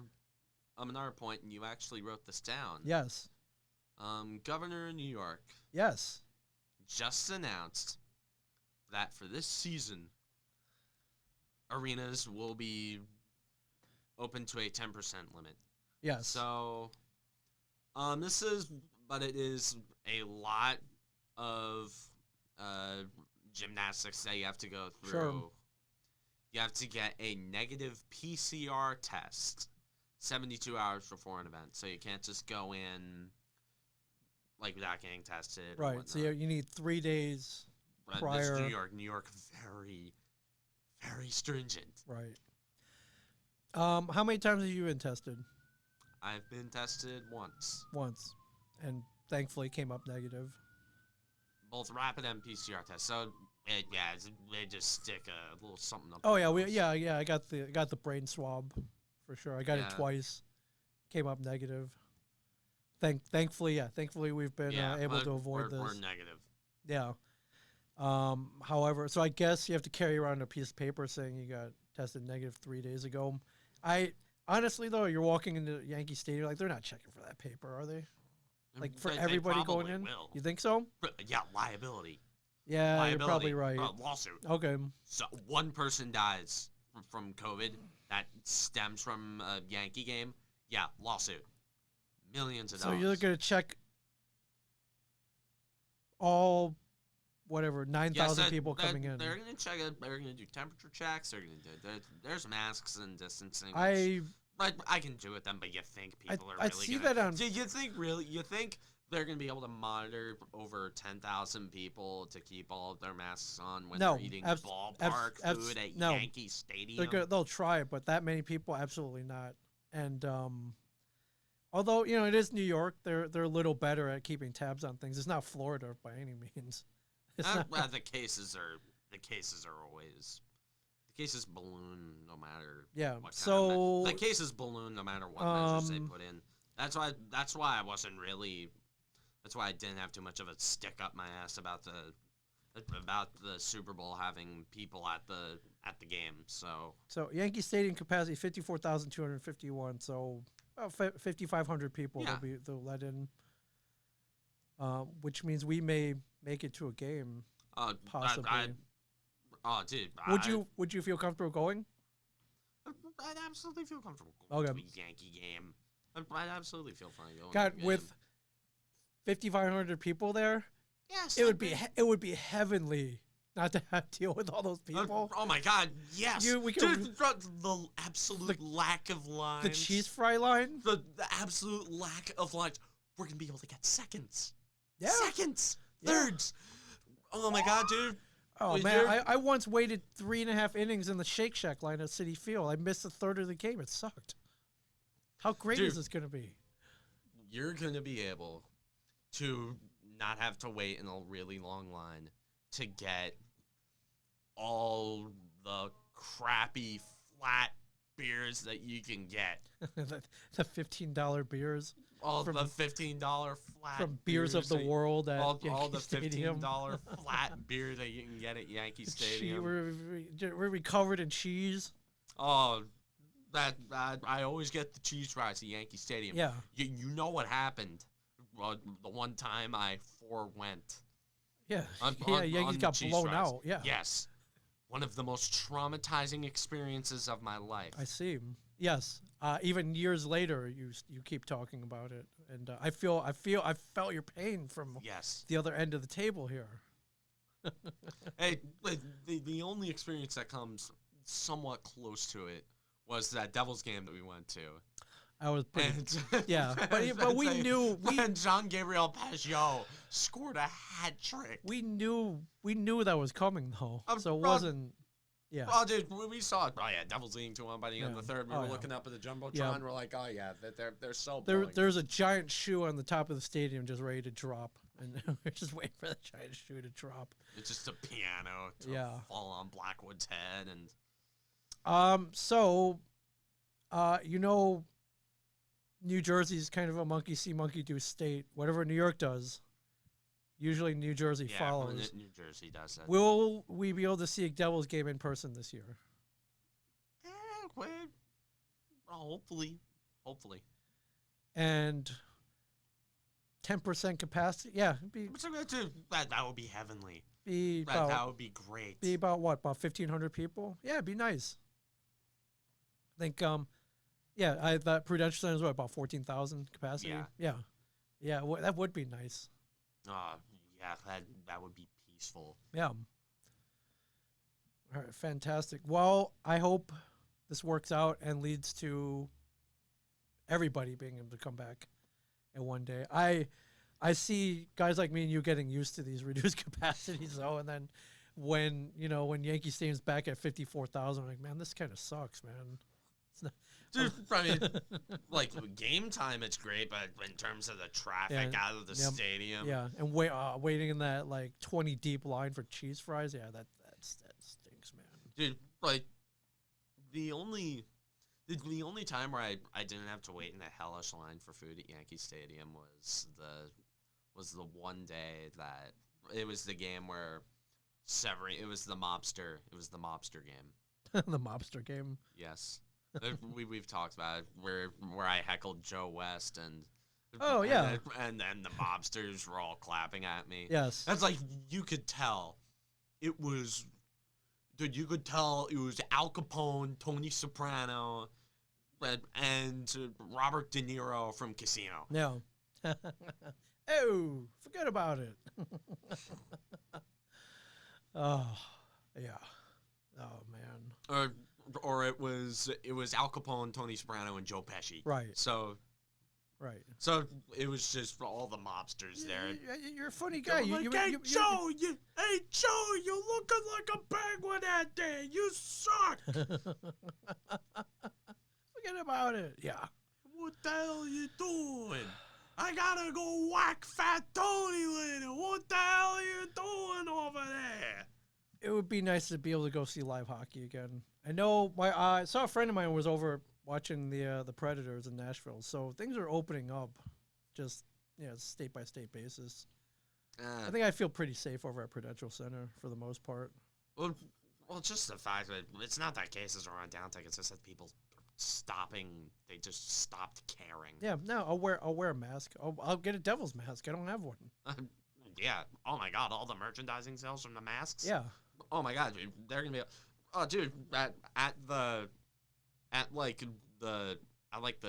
S1: another point, and you actually wrote this down.
S2: Yes.
S1: Governor of New York
S2: Yes.
S1: just announced that for this season, arenas will be open to a 10% limit.
S2: Yes.
S1: So, it is a lot of gymnastics that you have to go through.
S2: Sure.
S1: You have to get a negative PCR test 72 hours before an event. So you can't just go in without getting tested.
S2: Right. So you need 3 days prior.
S1: This is New York. New York, very, very stringent.
S2: Right. How many times have you been tested?
S1: I've been tested once.
S2: Once, and thankfully came up negative.
S1: Both rapid and PCR tests. So they just stick a little something up.
S2: Oh yeah, I got the brain swab for sure. I got it twice. Came up negative. Thankfully we've been able to avoid this.
S1: We're negative.
S2: Yeah. However, so I guess you have to carry around a piece of paper saying you got tested negative 3 days ago. Honestly though, you're walking into Yankee Stadium, they're not checking for that paper, are they? For everybody going in?
S1: Will.
S2: You think so?
S1: Yeah, liability.
S2: Yeah,
S1: Liability.
S2: you're probably right.
S1: Lawsuit.
S2: Okay.
S1: So one person dies from COVID that stems from a Yankee game. Yeah, lawsuit. Millions of dollars.
S2: So you're going to check all, 9,000 people coming in.
S1: They're going to check it. They're going to do temperature checks. They're going to do. There's masks and distancing. I can do with them, but you think people are really?
S2: I see that on.
S1: Do you think really? You think they're going to be able to monitor over 10,000 people to keep all of their masks on when they're eating ballpark food at Yankee Stadium?
S2: They'll try it, but that many people, absolutely not. And although it is New York, they're a little better at keeping tabs on things. It's not Florida by any means.
S1: The cases are always. The cases balloon no matter what the cases balloon no matter what measures they put in. That's why I wasn't really. That's why I didn't have too much of a stick up my ass about the Super Bowl having people at the game. So
S2: Yankee Stadium capacity 54,251. So about 5,500 people they'll let in, which means we may make it to a game. Possibly.
S1: Dude.
S2: Would you feel comfortable going?
S1: I'd absolutely feel comfortable going to a Yankee game. I'd absolutely feel fine going.
S2: God, with 5,500 people there,
S1: yes,
S2: it would be heavenly not to have to deal with all those people.
S1: Oh my God, yes. The absolute lack of lines.
S2: The cheese fry line.
S1: The absolute lack of lines. We're gonna be able to get seconds.
S2: Yeah.
S1: Seconds. Thirds. Oh my God, dude.
S2: Oh man, I once waited 3.5 innings in the Shake Shack line at Citi Field. I missed a third of the game. It sucked. How great is this gonna be?
S1: You're gonna be able to not have to wait in a really long line to get all the crappy flat beers that you can get.
S2: the $15 beers
S1: All
S2: From-
S1: the $15 flat
S2: from Beers of the
S1: that-
S2: World at
S1: all
S2: Yankee
S1: the
S2: Stadium.
S1: $15 flat beer that you can get at Yankee Stadium.
S2: We're covered in cheese.
S1: Oh, I always get the cheese fries at Yankee Stadium.
S2: Yeah.
S1: You know what happened? The one time I forewent.
S2: Yeah.
S1: On
S2: Yankees
S1: the
S2: got
S1: cheese
S2: blown
S1: fries.
S2: out. Yeah.
S1: Yes. One of the most traumatizing experiences of my life.
S2: I see. Yes. Even years later, you keep talking about it, and I felt your pain from
S1: Yes.
S2: the other end of the table here.
S1: Hey, the only experience that comes somewhat close to it was that Devils game that we went to.
S2: I was pretty.
S1: And
S2: Yeah, but we knew
S1: when Jean Gabriel Pageau scored a hat trick.
S2: we knew that was coming though, so it
S1: bro-
S2: wasn't. Yeah.
S1: Oh, dude, we saw it. Oh yeah, Devils leading 2-1 by the end of the
S2: Yeah.
S1: third. We
S2: Oh,
S1: were
S2: yeah.
S1: looking up at the jumbotron.
S2: Yeah.
S1: We're like, oh yeah, they're so.
S2: There's a giant shoe on the top of the stadium just ready to drop, and we're just waiting for the giant shoe to drop.
S1: It's just a piano to
S2: Yeah.
S1: fall on Blackwood's head, and
S2: So, New Jersey's kind of a monkey see, monkey do state. Whatever New York does, usually New Jersey
S1: yeah,
S2: follows.
S1: New Jersey does that.
S2: Will we be able to see a Devils game in person this year?
S1: Well, hopefully.
S2: And 10% capacity? Yeah, it'd
S1: That would be heavenly.
S2: be
S1: That
S2: about
S1: would be great.
S2: about what? About 1,500 people? Yeah, it'd be nice. I think that Prudential Center is what, about 14,000 capacity?
S1: Yeah.
S2: Yeah, that would be nice.
S1: Yeah, that would be peaceful.
S2: Yeah. All right, fantastic. Well, I hope this works out and leads to everybody being able to come back in one day. I see guys like me and you getting used to these reduced capacities though, and then when Yankee Stadium's back at 54,000, I'm like, man, this kind of sucks, man. It's not,
S1: Dude, I mean, like game time, it's great, but in terms of the traffic
S2: Yeah,
S1: out of the stadium,
S2: yeah, and waiting in that like 20 deep line for cheese fries, yeah, that stinks, man.
S1: dude, like the only time where I didn't have to wait in a hellish line for food at Yankee Stadium was the one day that it was the game where it was the mobster game.
S2: The mobster game.
S1: Yes. We've talked about it, where I heckled Joe West and
S2: Oh, yeah.
S1: and then the mobsters were all clapping at me.
S2: Yes.
S1: That's like you could tell it was Al Capone, Tony Soprano, and Robert De Niro from Casino.
S2: No. Oh, forget about it. Oh, yeah. Oh man.
S1: Or it was Al Capone, Tony Soprano, and Joe Pesci.
S2: Right.
S1: So it was just all the mobsters there.
S2: You're a funny guy.
S1: Hey Joe, you're looking like a penguin that day. You suck.
S2: Forget about it. Yeah.
S1: What the hell are you doing? I gotta go whack Fat Tony later. What the hell are you doing over there?
S2: It would be nice to be able to go see live hockey again. I know I saw a friend of mine was over watching the Predators in Nashville, so things are opening up, just state by state basis. I think I feel pretty safe over at Prudential Center for the most part.
S1: Well, just the fact that it's not that cases are on down tickets. It's that people stopping. They just stopped caring.
S2: Yeah, no, I'll wear a mask. I'll get a Devil's mask. I don't have one.
S1: Yeah. Oh my God, all the merchandising sales from the masks.
S2: Yeah.
S1: Oh my God, dude, they're gonna be. Oh, dude, at the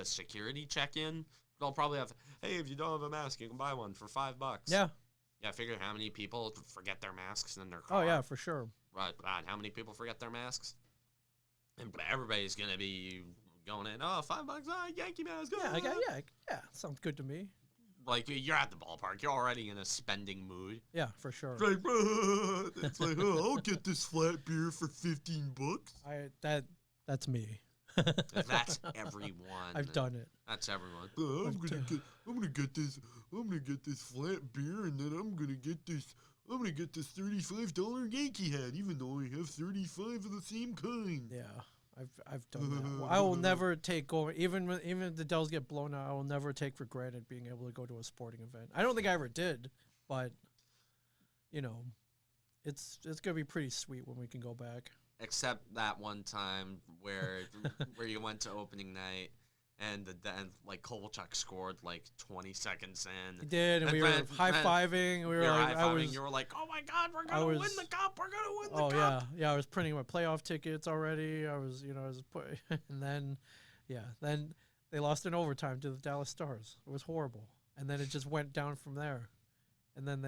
S1: security check-in, they'll probably have. Hey, if you don't have a mask, you can buy one for $5.
S2: Yeah.
S1: Yeah. Figure how many people forget their masks in their car.
S2: Oh yeah, for sure.
S1: Right. God, how many people forget their masks? And everybody's gonna be going in. Oh, $5. Yankee mask.
S2: Yeah. Sounds good to me.
S1: Like you're at the ballpark. You're already in a spending mood.
S2: Yeah, for sure.
S1: It's like, oh, I'll get this flat beer for $15.
S2: That's me.
S1: That's everyone.
S2: I've done it.
S1: That's everyone. I'm gonna get this flat beer, and then I'm gonna get this $35 Yankee hat, even though I have 35 of the same kind.
S2: Yeah, I've done that. Well, I will never take going even if the Devils get blown out. I will never take for granted being able to go to a sporting event. I don't think I ever did, but you know, it's gonna be pretty sweet when we can go back.
S1: Except that one time where you went to opening night and then like Kovalchuk scored like 20 seconds in.
S2: He did, and we were high-fiving. We were like,
S1: high-fiving. You were like, "Oh my God, we're gonna win the cup! We're gonna win the cup!"
S2: Yeah. I was printing my playoff tickets already. I was and then they lost in overtime to the Dallas Stars. It was horrible, and then it just went down from there. And then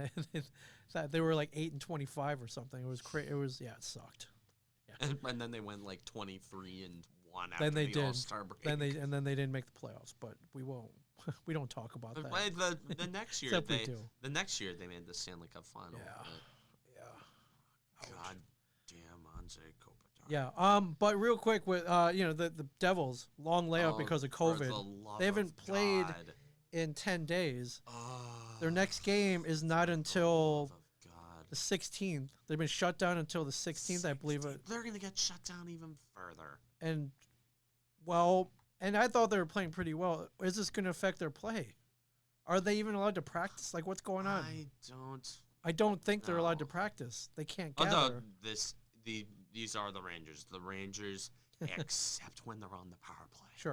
S2: they were like 8-25 or something. It was crazy. It sucked. Yeah.
S1: And then they went like 23-1 after
S2: then they
S1: the
S2: did.
S1: All-Star break.
S2: Then they didn't make the playoffs, but we won't. We don't talk about that.
S1: The next year the next year they made the Stanley Cup final.
S2: Yeah.
S1: God damn Anze Kopitar.
S2: Yeah. But real quick with the Devils long layout because of COVID. They haven't played in 10 days. Their next game is not until the 16th. They've been shut down until the 16th, I believe.
S1: They're going to get shut down even further.
S2: And I thought they were playing pretty well. Is this going to affect their play? Are they even allowed to practice? Like, what's going on? I don't think they're allowed to practice. They can't gather.
S1: No, these are the Rangers. The Rangers, except when they're on the power play,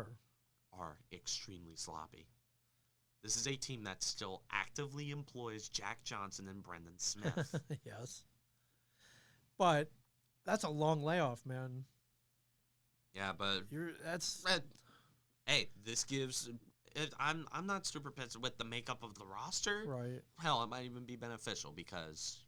S1: are extremely sloppy. This is a team that still actively employs Jack Johnson and Brendan Smith.
S2: Yes. But that's a long layoff, man.
S1: Yeah, but hey, this gives. I'm not super pissed with the makeup of the roster.
S2: Right.
S1: Hell, it might even be beneficial because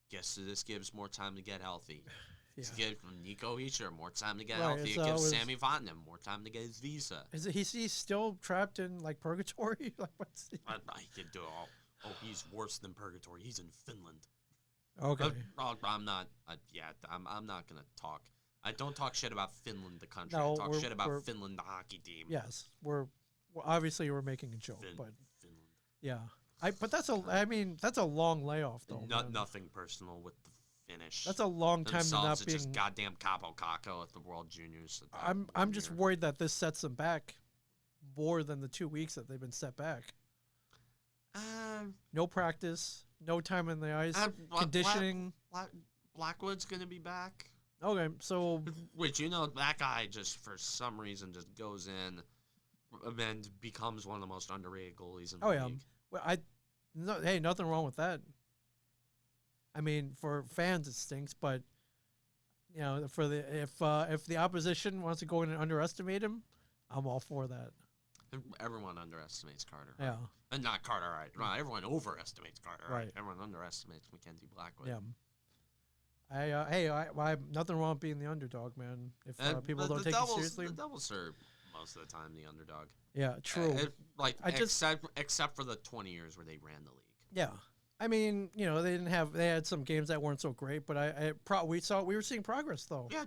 S1: this gives more time to get healthy.
S2: Yeah.
S1: This gives Nico Hischier more time to get healthy. It gives Sammy Vatanen more time to get his visa.
S2: Is he still trapped in like purgatory? Like what's he?
S1: I can do all. Oh, he's worse than purgatory. He's in Finland.
S2: Okay.
S1: I'm not. I'm not gonna talk. I don't talk shit about Finland, the country.
S2: No,
S1: I talk shit about Finland, the hockey team.
S2: Yes, obviously we're making a joke, but
S1: Finland.
S2: Yeah. But that's a long layoff though.
S1: Nothing personal with the Finnish.
S2: That's a long time to not being
S1: just goddamn Capo Caco at the World Juniors.
S2: I'm just worried that this sets them back more than the 2 weeks that they've been set back. No practice, no time in the ice, conditioning.
S1: Blackwood's gonna be back.
S2: Okay, so
S1: which that guy just for some reason just goes in and becomes one of the most underrated goalies in the league.
S2: Well, hey, nothing wrong with that. I mean, for fans it stinks, but for if the opposition wants to go in and underestimate him, I'm all for that.
S1: Everyone underestimates Carter.
S2: Yeah.
S1: And not Carter, right? No, everyone overestimates Carter,
S2: right?
S1: Everyone underestimates Mackenzie Blackwood.
S2: Yeah. I have nothing wrong with being the underdog, man. If people don't take it seriously,
S1: the Devils are most of the time the underdog.
S2: Yeah, true.
S1: Except for the 20 years where they ran the league.
S2: Yeah, I mean, they had some games that weren't so great, but we were seeing progress though.
S1: Yeah,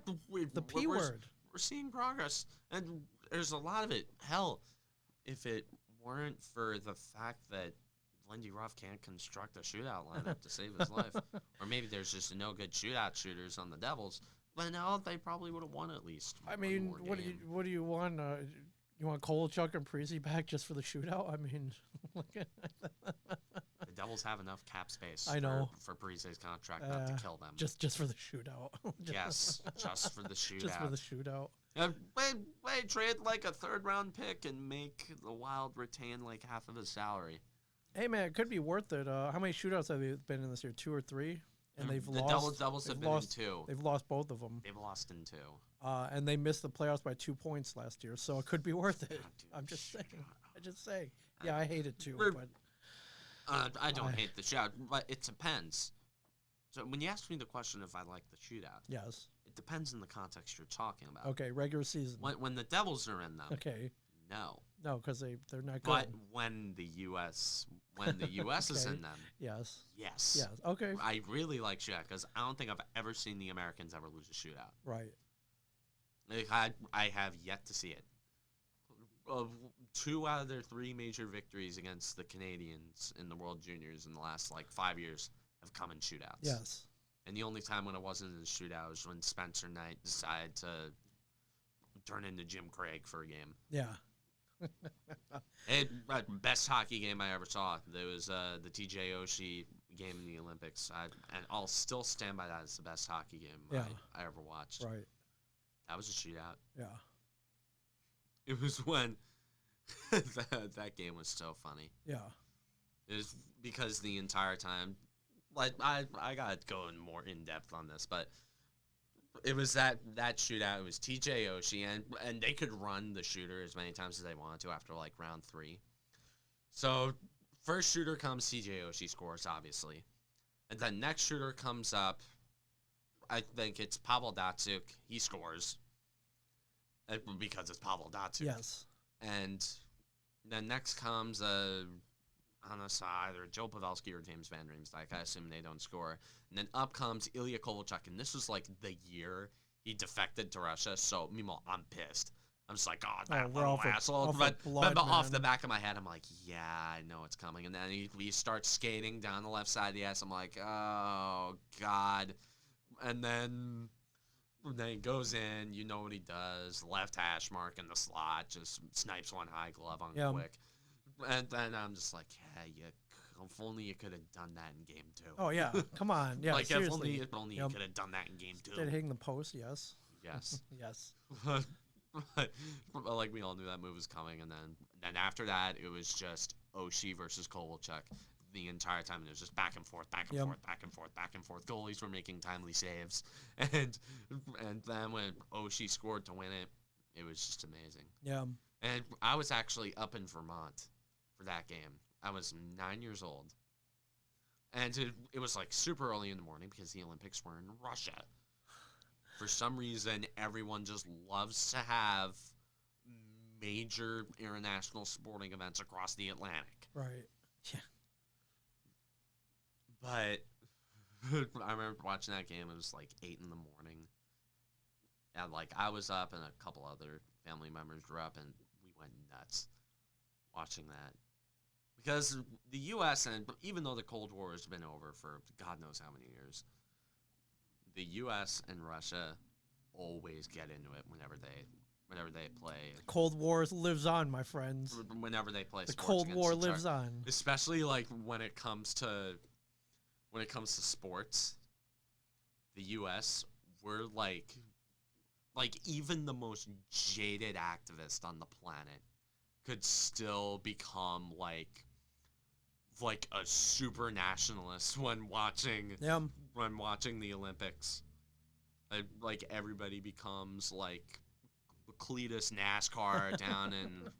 S2: the P word.
S1: We're seeing progress, and there's a lot of it. Hell, if it weren't for the fact that Lindy Ruff can't construct a shootout lineup to save his life, or maybe there's just no good shootout shooters on the Devils, but no, they probably would have won at least.
S2: I mean, what do you want? You want Kovalchuk and Prezi back just for the shootout? I mean,
S1: the Devils have enough cap space.
S2: I know
S1: for Prezi's contract not to kill them.
S2: Just for the shootout.
S1: Yes, just for the shootout.
S2: Just for the shootout.
S1: Wait, trade like a 3rd round pick and make the Wild retain like half of his salary.
S2: Hey man, it could be worth it. How many shootouts have they been in this year? 2 or 3? And they've lost.
S1: The Devils have been in 2.
S2: They've lost both of them.
S1: They've lost in 2.
S2: And they missed the playoffs by 2 points last year, so it could be worth it. I'm just saying. Yeah, I hate it too. But
S1: I don't hate the shootout, but it depends. So when you ask me the question if I like the shootout,
S2: yes,
S1: it depends in the context you're talking about.
S2: Okay, regular season.
S1: When the Devils are in them.
S2: Okay. No, because they're not good.
S1: But when the U.S. is in them. Yes.
S2: Okay.
S1: I really like shootout because I don't think I've ever seen the Americans ever lose a shootout.
S2: Right.
S1: I have yet to see it. 2 out of their 3 major victories against the Canadians in the World Juniors in the last 5 years have come in shootouts.
S2: Yes.
S1: And the only time when it wasn't in a shootout was when Spencer Knight decided to turn into Jim Craig for a game.
S2: Yeah.
S1: Best hockey game I ever saw. There was the TJ Oshie game in the Olympics. And I'll still stand by that as the best hockey game I ever watched.
S2: Right.
S1: That was a shootout.
S2: Yeah.
S1: It was when that game was so funny.
S2: Yeah.
S1: It was because the entire time, like I gotta go in more in depth on this, but it was that shootout. It was TJ Oshie, and they could run the shooter as many times as they wanted to after like round 3. So first shooter comes, TJ Oshie scores obviously, and then next shooter comes up. I think it's Pavel Datsyuk. He scores because it's Pavel Datsyuk.
S2: Yes.
S1: And then next comes on the side, either Joe Pavelski or James Van Riemsdyk. I assume they don't score. And then up comes Ilya Kovalchuk, and this was like the year he defected to Russia. So meanwhile, I'm pissed. I'm just like, oh, that little asshole. But off the back of my head, I'm like, yeah, I know it's coming. And then he starts skating down the left side of the ice. I'm like, oh, God. And then he goes in. You know what he does. Left hash mark in the slot. Just snipes one high glove on quick. And then I'm just like, yeah, if only you could have done that in game 2.
S2: Oh, yeah. Come on. Yeah,
S1: like,
S2: seriously.
S1: if only you could have done that in game 2.
S2: Instead of hitting the post, yes.
S1: Yes.
S2: Yes.
S1: but like, we all knew that move was coming. And then after that, it was just Oshie versus Kovalchuk the entire time. And it was just back and forth, back and forth, back and forth, back and forth. Goalies were making timely saves. And then when Oshie scored to win it, it was just amazing.
S2: Yeah.
S1: And I was actually up in Vermont for that game. I was 9 years old. And it was like super early in the morning because the Olympics were in Russia. For some reason, everyone just loves to have major international sporting events across the Atlantic.
S2: Right. Yeah.
S1: But I remember watching that game. It was like 8 in the morning. And like I was up and a couple other family members were up, and we went nuts watching that. Because the U.S., and even though the Cold War has been over for God knows how many years, the U.S. and Russia always get into it whenever they play.
S2: Cold War lives on, my friends.
S1: Whenever they play,
S2: The
S1: sports
S2: Cold
S1: against
S2: War
S1: each
S2: lives
S1: other.
S2: on.
S1: Especially like when it comes to sports, the U.S. we're like even the most jaded activist on the planet could still become like a super nationalist when watching the Olympics. Like everybody becomes like Cletus NASCAR down in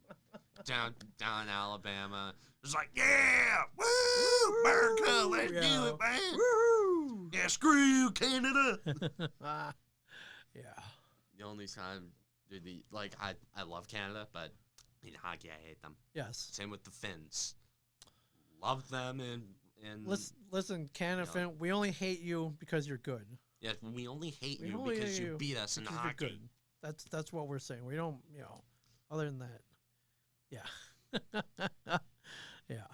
S1: Alabama. It's like, yeah, woo, America, let's do it, man.
S2: Woo!
S1: Yeah, screw you, Canada.
S2: Yeah.
S1: The only time, dude, I love Canada, but in hockey I hate them.
S2: Yes.
S1: Same with the Finns. Love them and
S2: Listen, Canada, Finn, we only hate you because you're good.
S1: Yeah, we only hate you because you beat us in hockey.
S2: You're good. That's what we're saying. We don't, other than that, yeah. Yeah.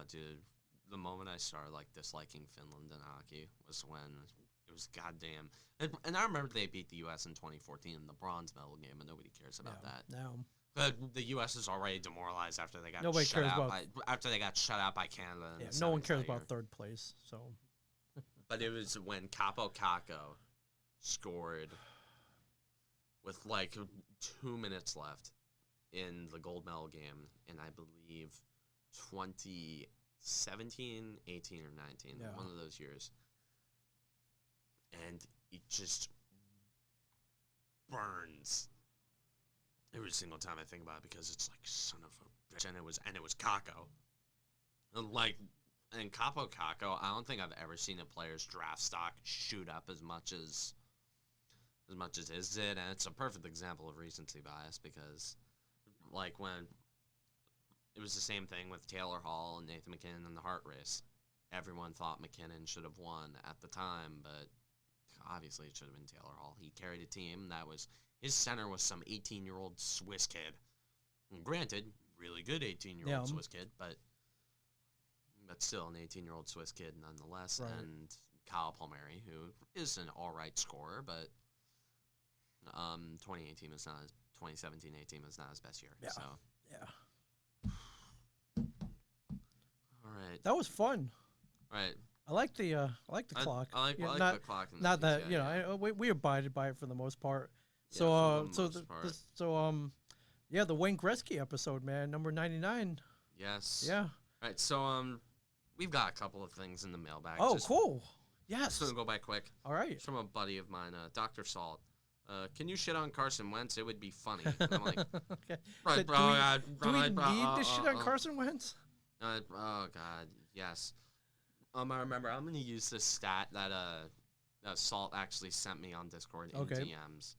S1: Dude, the moment I started disliking Finland in hockey was when it was goddamn. And I remember they beat the U.S. in 2014 in the bronze medal game, and nobody cares about that.
S2: No.
S1: But the U.S. is already demoralized after they got after they got shut out by Canada.
S2: Yeah, no one cares about third place. So.
S1: But it was when Capo Caco scored with 2 minutes left in the gold medal game in, I believe, 2017, 18, or 19, one of those years. And it just burns every single time I think about it because it's like, son of a bitch. And it was Caco. And Capo Caco, I don't think I've ever seen a player's draft stock shoot up as much as his did, and it's a perfect example of recency bias because, when it was the same thing with Taylor Hall and Nathan MacKinnon in the Hart race, everyone thought MacKinnon should have won at the time, but obviously it should have been Taylor Hall. He carried a team his center was some 18-year-old Swiss kid. And granted, really good 18-year-old Swiss kid, but still an 18-year-old Swiss kid nonetheless. Right. And Kyle Palmieri, who is an all-right scorer, but 2018 was not his 2017-18 was not his best year.
S2: Yeah.
S1: So
S2: Yeah.
S1: all right.
S2: That was fun.
S1: Right.
S2: I like the clock.
S1: I like,
S2: Yeah,
S1: I like
S2: not,
S1: the clock. In
S2: not
S1: these,
S2: that
S1: yeah, yeah.
S2: we abided by it for the most part.
S1: Yeah,
S2: So
S1: for the
S2: so
S1: most part.
S2: yeah, the Wayne Gretzky episode, man, number 99.
S1: Yes.
S2: Yeah.
S1: All right. So we've got a couple of things in the mailbag.
S2: Oh,
S1: just,
S2: cool. Yes.
S1: Just gonna go by quick.
S2: All right.
S1: It's from a buddy of mine, Dr. Salt. Can you shit on Carson Wentz? It would be funny. I'm like,
S2: Okay.
S1: right,
S2: So
S1: bro.
S2: do we need to shit on Carson Wentz?
S1: Oh God, yes. I remember. I'm gonna use this stat that Salt actually sent me on Discord in
S2: Okay.
S1: DMs.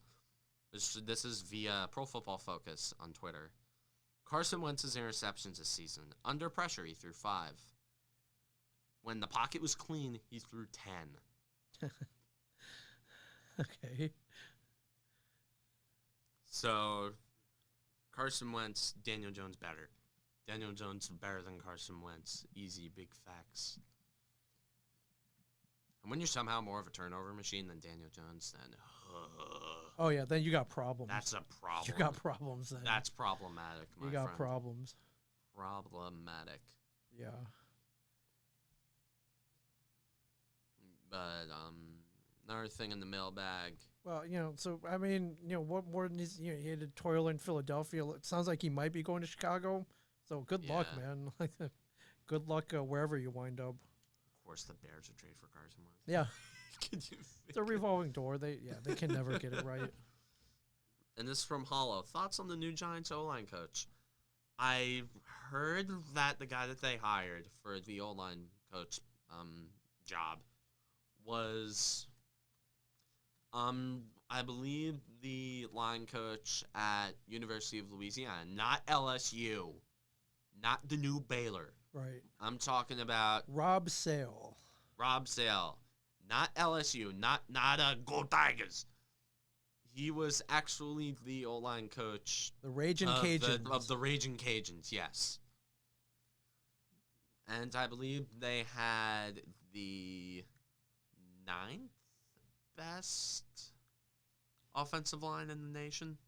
S1: This is via Pro Football Focus on Twitter. Carson Wentz's interceptions this season. Under pressure, he threw 5. When the pocket was clean, he threw 10.
S2: Okay.
S1: So, Carson Wentz, Daniel Jones better. Daniel Jones better than Carson Wentz. Easy, big facts. And when you're somehow more of a turnover machine than Daniel Jones, then
S2: Oh yeah, then you got problems.
S1: that's a problem.
S2: You got problems then.
S1: That's problematic, my
S2: you got
S1: friend.
S2: problems.
S1: Problematic.
S2: Yeah.
S1: But another thing in the mailbag.
S2: Well, so I mean, what more needs he had to toil in Philadelphia. It sounds like he might be going to Chicago. So good luck,
S1: Yeah.
S2: man. Good luck wherever you wind up.
S1: Of course, the Bears would trade for Carson Wentz.
S2: Yeah.
S1: Could you
S2: It's a revolving door. They can never get it right.
S1: And this is from Hollow. Thoughts on the new Giants O-line coach? I heard that the guy that they hired for the O-line coach job was, I believe the line coach at University of Louisiana, not LSU, not the new Baylor.
S2: Right.
S1: I'm talking about
S2: Rob Sale.
S1: Rob Sale, not LSU, not Go Tigers. He was actually the O-line coach
S2: The Raging Cajuns.
S1: of the Raging Cajuns, yes. And I believe they had the 9th best offensive line in the nation.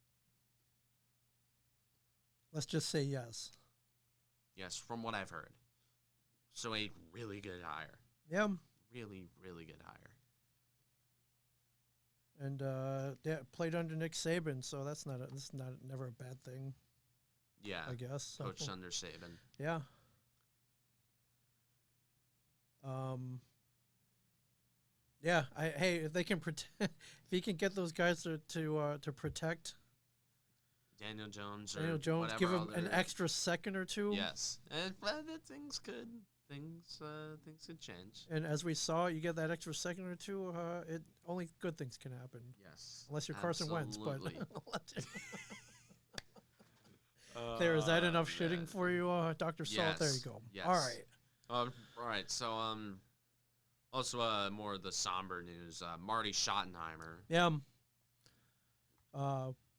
S2: Let's just say yes.
S1: Yes, from what I've heard. So a really good hire.
S2: Yeah.
S1: Really, really good hire.
S2: And they played under Nick Saban, so that's never a bad thing,
S1: Yeah,
S2: I guess. So,
S1: coached under Saban.
S2: yeah. Yeah. Hey, if they can if he can get those guys to protect
S1: Daniel Jones or
S2: Daniel Jones,
S1: whatever
S2: give him an
S1: other-
S2: extra second or two.
S1: Yes, and things could change.
S2: And as we saw, you get that extra second or two. Only good things can happen,
S1: Yes,
S2: unless you're Carson Wentz. But
S1: absolutely.
S2: there is that enough
S1: man.
S2: shitting for you, Dr. Salt? There you
S1: Yes,
S2: go.
S1: yes.
S2: All right.
S1: All right. So also more of the somber news. Marty Schottenheimer.
S2: Yeah.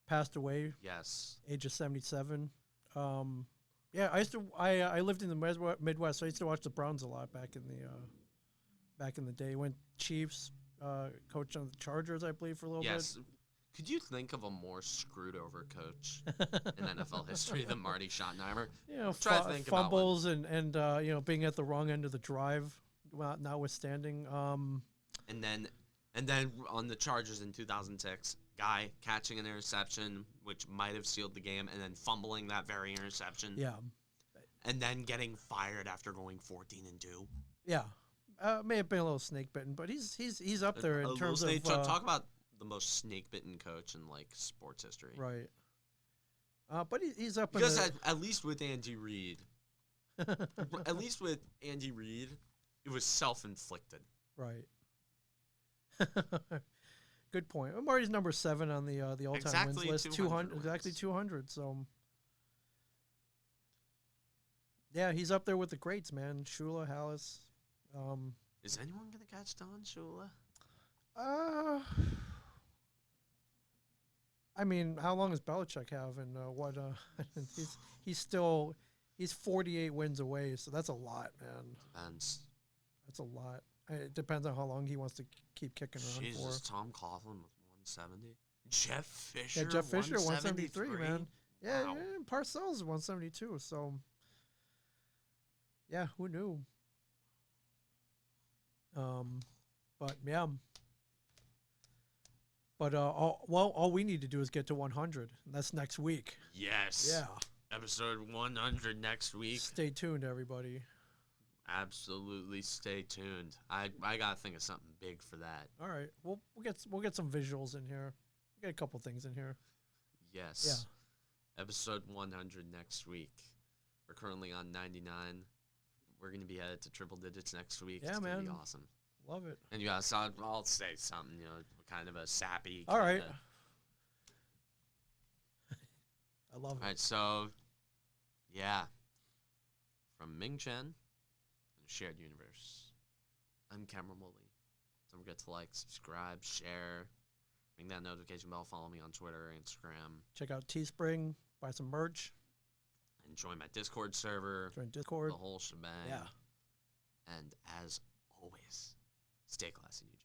S2: Passed away,
S1: Yes.
S2: age of 77. Yeah, I lived in the Midwest, so I used to watch the Browns a lot back in the day. Went Chiefs, coached on the Chargers, I believe, for a little
S1: Yes. Could you think of a more screwed over coach in NFL history than Marty Schottenheimer?
S2: bit.
S1: Try to think about one.
S2: Fumbles and being at the wrong end of the drive, notwithstanding.
S1: And then on the Chargers in 2006, guy catching an interception, which might have sealed the game, and then fumbling that very interception.
S2: Yeah.
S1: And then getting fired after going 14-2.
S2: Yeah. May have been a little snake bitten, but he's up there in terms of
S1: talk about the most snake bitten coach in like sports history.
S2: right. But he's up
S1: Because
S2: in
S1: at least with Andy Reid, at least with Andy Reid, it was self-inflicted.
S2: right. Good point. Well, Marty's number 7 on the all-time
S1: Exactly
S2: wins list.
S1: 200
S2: exactly
S1: wins.
S2: 200. So yeah, he's up there with the greats, man. Shula, Hallis.
S1: Is anyone gonna catch Don Shula?
S2: I mean, how long does Belichick have, and what? He's 48 wins away, so that's a lot, man.
S1: Depends.
S2: That's a lot. It depends on how long he wants to keep kicking around
S1: Jesus,
S2: for.
S1: Tom Coughlin with 170. Jeff Fisher.
S2: Yeah, Jeff Fisher, 173, man. Yeah,
S1: Wow.
S2: yeah, Parcells is 172. So, yeah, who knew? But yeah. But all we need to do is get to 100. And that's next week.
S1: Yes.
S2: Yeah.
S1: Episode 100 next week.
S2: Stay tuned, everybody.
S1: Absolutely, stay tuned. I gotta think of something big for that.
S2: All right, we'll get some visuals in here. We'll get a couple things in here.
S1: Yes.
S2: Yeah.
S1: Episode 100 next week. We're currently on 99. We're gonna be headed to triple digits next week.
S2: Yeah,
S1: It's gonna be
S2: man.
S1: awesome.
S2: Love it.
S1: And you guys, I'll say something, kind of a sappy.
S2: All right.
S1: kinda-
S2: I love it.
S1: All right, so, yeah. From Ming Chen and Shared Universe, I'm Cameron Woolley. Don't forget to like, subscribe, share, ring that notification bell, follow me on Twitter, Instagram,
S2: Check out Teespring, buy some merch,
S1: and join my Discord server,
S2: join Discord.
S1: the whole shebang.
S2: Yeah.
S1: And as always, stay classy,